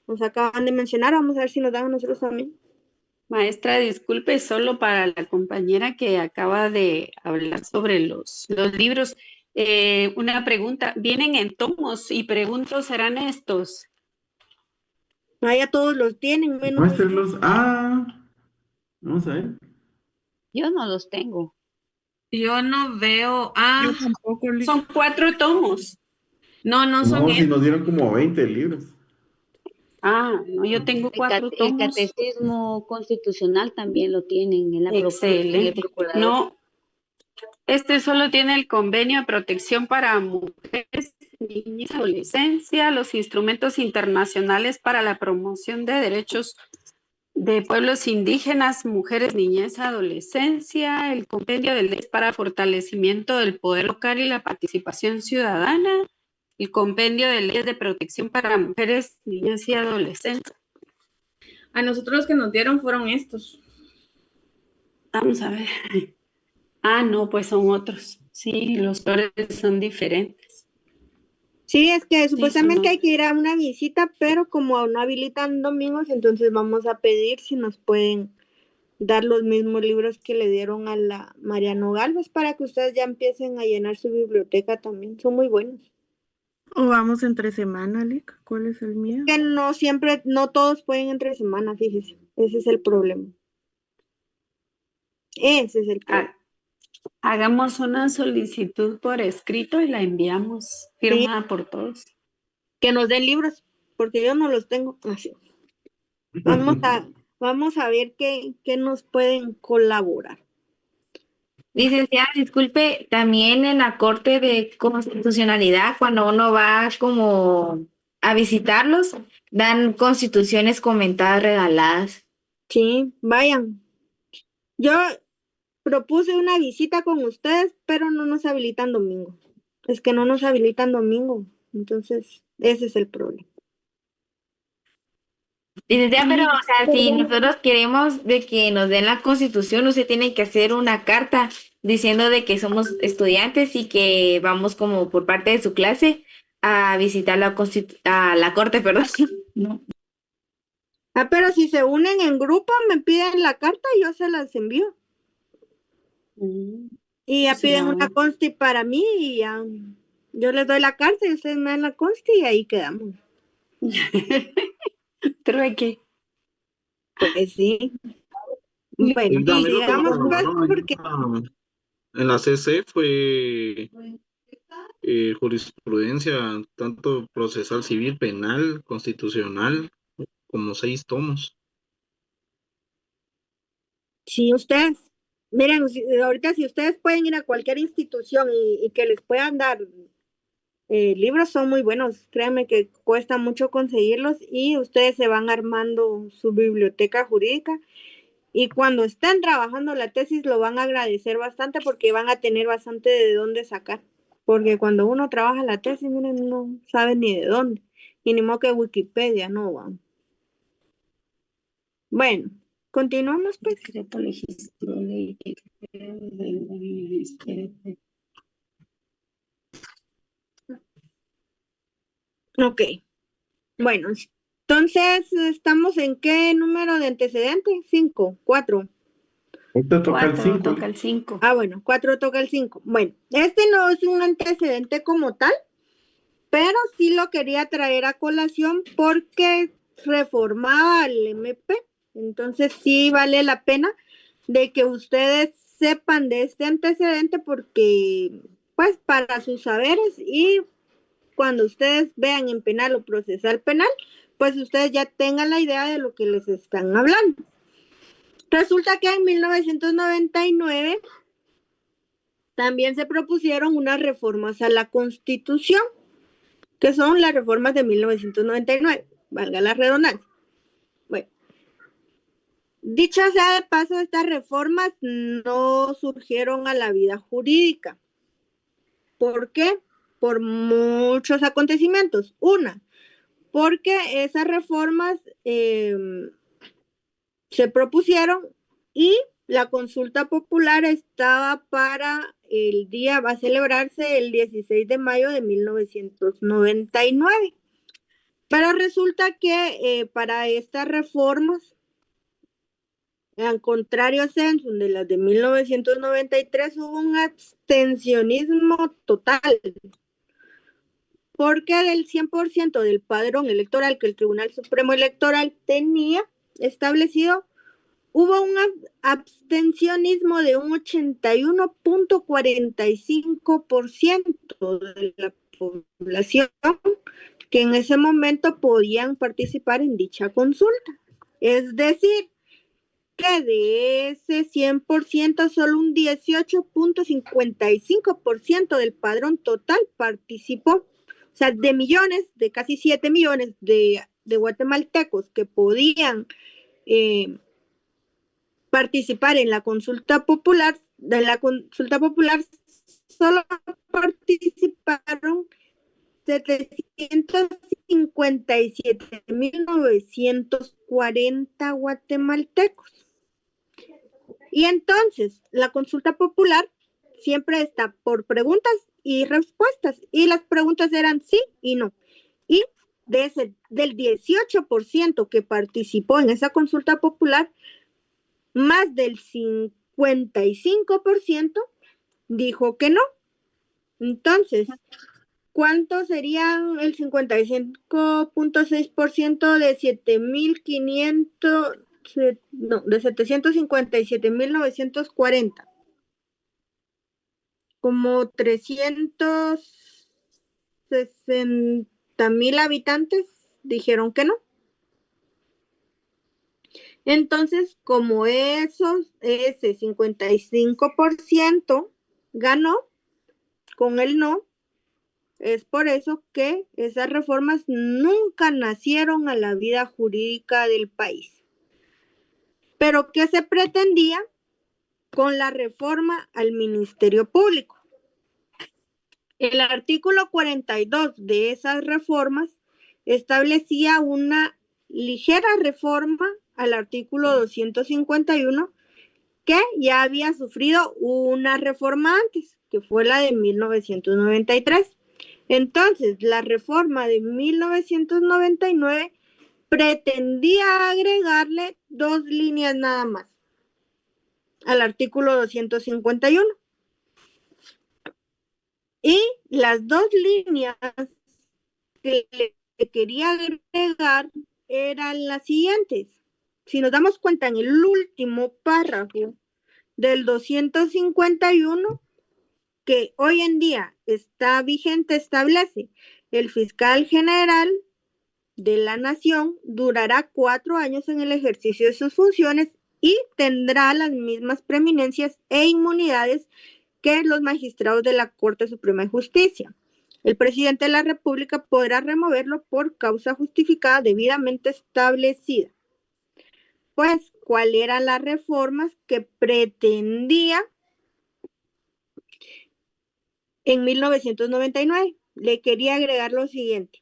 nos acaban de mencionar. Vamos a ver si nos dan a nosotros también. Maestra, disculpe, solo para la compañera que acaba de hablar sobre los libros. Una pregunta, ¿vienen en tomos? Y pregunto, ¿serán estos? Ya todos los tienen, menos. Muéstrenlos. Vamos a ver. Yo no los tengo. Yo no veo. Yo tampoco. Son 4 tomos. No son si nos dieron como 20 libros. Ah, no, yo tengo 4 El tomos. catecismo constitucional también lo tienen en la en el Excelente. procurador. No, este solo tiene el convenio de protección para mujeres, niñas y adolescencia, los instrumentos internacionales para la promoción de derechos de pueblos indígenas, mujeres, niñez, adolescencia, el compendio de leyes para fortalecimiento del poder local y la participación ciudadana, el compendio de leyes de protección para mujeres, niñas y adolescentes. A nosotros los que nos dieron fueron estos. Vamos a ver. Ah, no, pues son otros. Sí, los flores son diferentes. Sí, es que Sí, supuestamente son hay que ir a una visita, pero como no habilitan domingos, entonces vamos a pedir si nos pueden dar los mismos libros que le dieron a la Mariano Galvez para que ustedes ya empiecen a llenar su biblioteca también. Son muy buenos. O vamos entre semana, Lick. ¿Cuál es el miedo? Que no siempre, no todos pueden entre semana, fíjese. Ese es el problema. Ese es el problema. Hagamos una solicitud por escrito y la enviamos firmada por todos. Que nos den libros, porque yo no los tengo. Así. Vamos a ver qué nos pueden colaborar. Licenciada, disculpe, también en la Corte de Constitucionalidad, cuando uno va como a visitarlos, dan constituciones comentadas regaladas. Sí, vayan. Yo propuse una visita con ustedes, pero no nos habilitan domingo. Es que no nos habilitan domingo. Entonces, ese es el problema. Licenciada, pero o sea, si nosotros queremos de que nos den la constitución, usted tiene que hacer una carta diciendo de que somos estudiantes y que vamos como por parte de su clase a visitar la corte, perdón. No. Ah, pero si se unen en grupo, me piden la carta y yo se las envío. Y ya piden una consti para mí y ya yo les doy la carta y ustedes me dan la consti y ahí quedamos. Trueque. Pues sí. Bueno, Y también lo que sigamos nos pues mandaron porque en la CC fue jurisprudencia, tanto procesal civil, penal, constitucional, como 6 tomos. si ustedes, miren, ahorita si ustedes pueden ir a cualquier institución y que les puedan dar libros son muy buenos, créanme que cuesta mucho conseguirlos y ustedes se van armando su biblioteca jurídica y cuando estén trabajando la tesis lo van a agradecer bastante porque van a tener bastante de dónde sacar, porque cuando uno trabaja la tesis, miren, no sabe ni de dónde, y ni modo que Wikipedia, no va. Bueno, continuamos pues. Ok, bueno, entonces, ¿estamos en qué número de antecedentes? 5, 4. Ahorita toca el 5. Toca el 5. Ah, bueno, 4 toca el 5. Bueno, este no es un antecedente como tal, pero sí lo quería traer a colación porque reformaba el MP. Entonces sí vale la pena de que ustedes sepan de este antecedente porque, pues, para sus saberes y cuando ustedes vean en penal o procesal penal, pues ustedes ya tengan la idea de lo que les están hablando. Resulta que en 1999 también se propusieron unas reformas a la Constitución, que son las reformas de 1999, valga la redundancia. Bueno, dicho sea de paso, estas reformas no surgieron a la vida jurídica. ¿Por qué? Por muchos acontecimientos. Una, porque esas reformas se propusieron y la consulta popular estaba para el día, va a celebrarse el 16 de mayo de 1999. Pero resulta que para estas reformas, al contrario censo de las de 1993, hubo un abstencionismo total. Porque del 100% del padrón electoral que el Tribunal Supremo Electoral tenía establecido, hubo un abstencionismo de un 81.45% de la población que en ese momento podían participar en dicha consulta. Es decir, que de ese 100%, solo un 18.55% del padrón total participó. O sea, de millones, de casi 7 millones de guatemaltecos que podían participar en la consulta popular, solo participaron 757.940 guatemaltecos. Y entonces, la consulta popular siempre está por preguntas y respuestas, y las preguntas eran sí y no. Y del 18% que participó en esa consulta popular, más del 55% dijo que no. Entonces, ¿cuánto sería el 55.6% de 757.940? Como 360,000 habitantes dijeron que no. Entonces, como ese 55% ganó con el no, es por eso que esas reformas nunca nacieron a la vida jurídica del país. Pero ¿qué se pretendía con la reforma al Ministerio Público? El artículo 42 de esas reformas establecía una ligera reforma al artículo 251, que ya había sufrido una reforma antes, que fue la de 1993. Entonces, la reforma de 1999 pretendía agregarle 2 líneas nada más al artículo 251. Y las 2 líneas que le quería agregar eran las siguientes. Si nos damos cuenta, en el último párrafo del 251, que hoy en día está vigente, establece: el fiscal general de la Nación durará 4 años en el ejercicio de sus funciones y tendrá las mismas preeminencias e inmunidades que los magistrados de la Corte Suprema de Justicia. El presidente de la República podrá removerlo por causa justificada debidamente establecida. Pues, ¿cuáles eran las reformas que pretendía en 1999? Le quería agregar lo siguiente: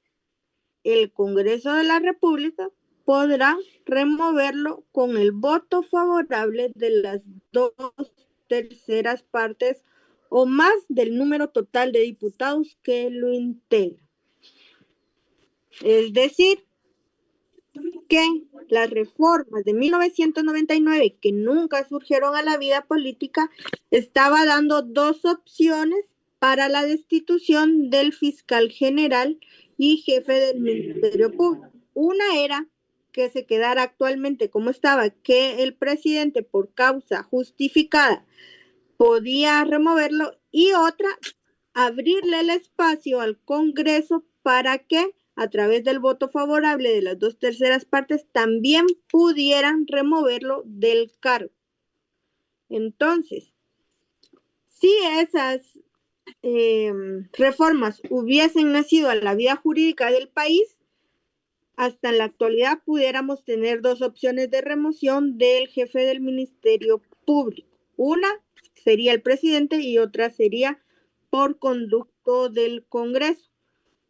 el Congreso de la República podrá removerlo con el voto favorable de las 2/3 partes o más del número total de diputados que lo integran. Es decir, que las reformas de 1999, que nunca surgieron a la vida política, estaba dando 2 opciones para la destitución del fiscal general y jefe del Ministerio Público. Una era que se quedara actualmente como estaba, que el presidente por causa justificada podía removerlo, y otra, abrirle el espacio al Congreso para que a través del voto favorable de las 2/3 partes también pudieran removerlo del cargo. Entonces, si esas reformas hubiesen nacido a la vida jurídica del país, hasta en la actualidad pudiéramos tener 2 opciones de remoción del jefe del Ministerio Público. Una sería el presidente y otra sería por conducto del Congreso.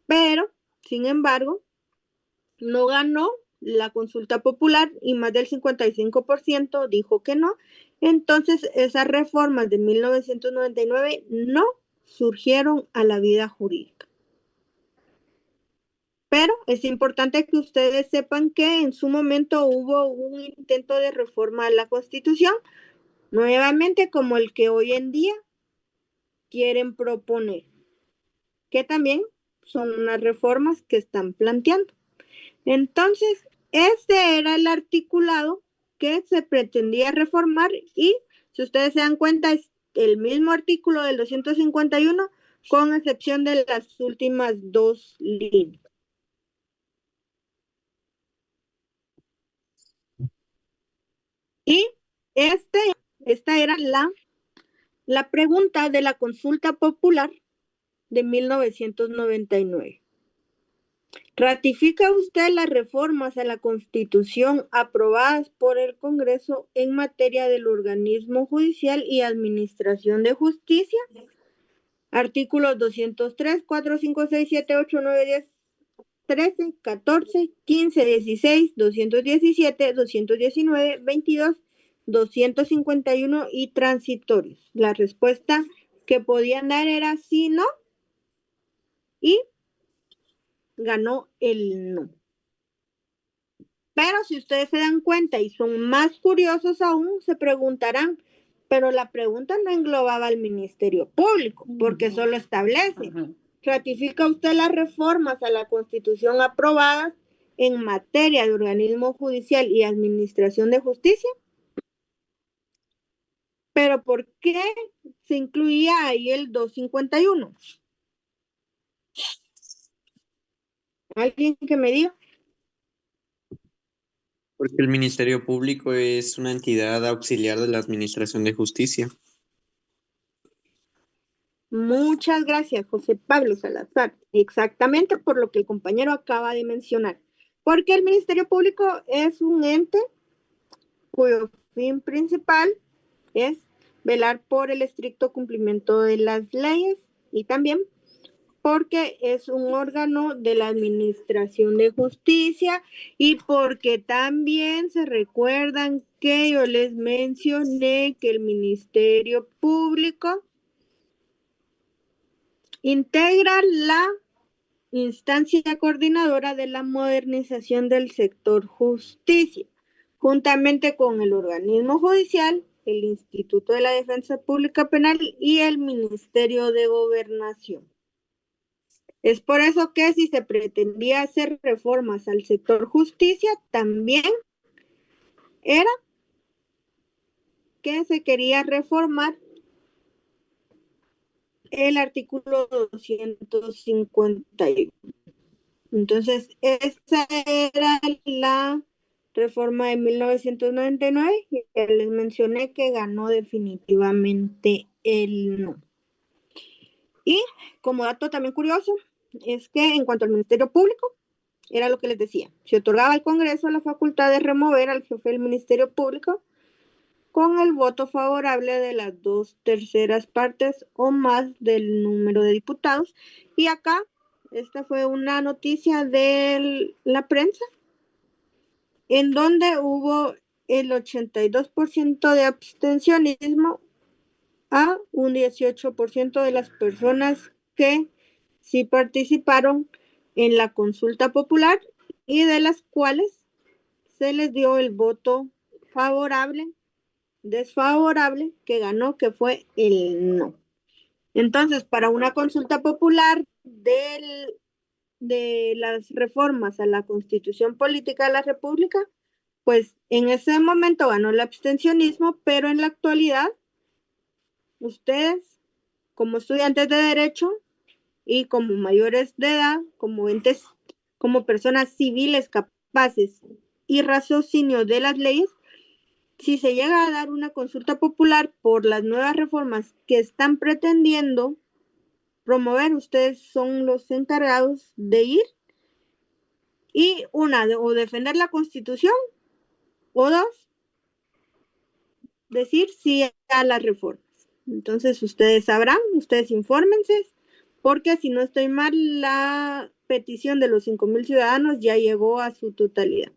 Pero, sin embargo, no ganó la consulta popular y más del 55% dijo que no. Entonces, esas reformas de 1999 no surgieron a la vida jurídica. Pero es importante que ustedes sepan que en su momento hubo un intento de reforma a la Constitución, nuevamente como el que hoy en día quieren proponer, que también son unas reformas que están planteando. Entonces, este era el articulado que se pretendía reformar, y si ustedes se dan cuenta, es el mismo artículo del 251, con excepción de las últimas 2 líneas. Esta era la pregunta de la consulta popular de 1999. ¿Ratifica usted las reformas a la Constitución aprobadas por el Congreso en materia del organismo judicial y administración de justicia? Artículos 203, 4, 5, 6, 7, 8, 9, 10, 13, 14, 15, 16, 217, 219, 22, 251 y transitorios. La respuesta que podían dar era sí, no, y ganó el no. Pero si ustedes se dan cuenta y son más curiosos aún, se preguntarán, pero la pregunta no englobaba al Ministerio Público, porque solo establece, ¿ratifica usted las reformas a la Constitución aprobadas en materia de organismo judicial y administración de justicia? Pero ¿por qué se incluía ahí el 251? ¿Alguien que me diga? Porque el Ministerio Público es una entidad auxiliar de la Administración de Justicia. Muchas gracias, José Pablo Salazar. Exactamente por lo que el compañero acaba de mencionar. Porque el Ministerio Público es un ente cuyo fin principal es velar por el estricto cumplimiento de las leyes y también porque es un órgano de la Administración de Justicia y porque también se recuerdan que yo les mencioné que el Ministerio Público integra la instancia coordinadora de la modernización del sector justicia, juntamente con el organismo judicial, el Instituto de la Defensa Pública Penal y el Ministerio de Gobernación. Es por eso que si se pretendía hacer reformas al sector justicia, también era que se quería reformar el artículo 251. Entonces, esa era la reforma de 1999 y les mencioné que ganó definitivamente el no. Y como dato también curioso, es que en cuanto al Ministerio Público, era lo que les decía, se otorgaba al Congreso la facultad de remover al jefe del Ministerio Público con el voto favorable de las 2/3 partes o más del número de diputados. Y acá, esta fue una noticia de la prensa, en donde hubo el 82% de abstencionismo a un 18% de las personas que sí participaron en la consulta popular y de las cuales se les dio el voto favorable, desfavorable, que ganó, que fue el no. Entonces, para una consulta popular de las reformas a la Constitución Política de la República, pues en ese momento ganó el abstencionismo, pero en la actualidad, ustedes, como estudiantes de Derecho y como mayores de edad, como entes, como personas civiles capaces y raciocinio de las leyes, si se llega a dar una consulta popular por las nuevas reformas que están pretendiendo promover, ustedes son los encargados de ir y o defender la Constitución o dos, decir sí a las reformas. Entonces ustedes sabrán, ustedes infórmense, porque si no estoy mal, la petición de los 5,000 ciudadanos ya llegó a su totalidad.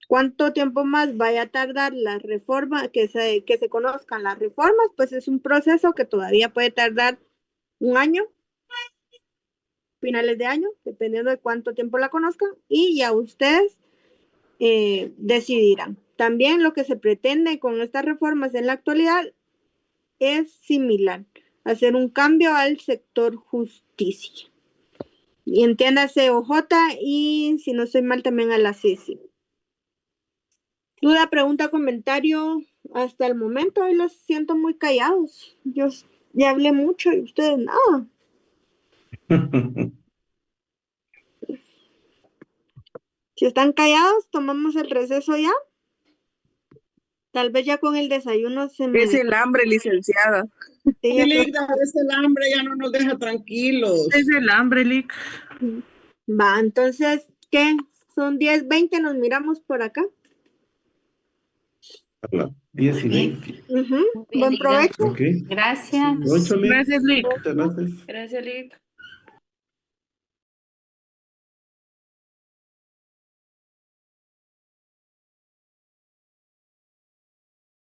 ¿Cuánto tiempo más vaya a tardar la reforma, que se conozcan las reformas? Pues es un proceso que todavía puede tardar un año, finales de año, dependiendo de cuánto tiempo la conozcan, y ya ustedes decidirán. También lo que se pretende con estas reformas en la actualidad es similar, hacer un cambio al sector justicia. Y entiéndase OJ y, si no estoy mal, también a la CECI. Duda, pregunta, comentario hasta el momento. Hoy los siento muy callados. Yo ya hablé mucho y ustedes nada. Si están callados, tomamos el receso ya. Tal vez ya con el desayuno se me... Es el hambre, licenciada. Sí, Ligda, es el hambre, ya no nos deja tranquilos. Es el hambre, Lic. Va, entonces, ¿qué? Son 10:20, nos miramos por acá. A las 10:20. Buen provecho. Ok. Gracias. Provecho, Lic. Gracias, Lic. Muchas gracias. Gracias, Lic.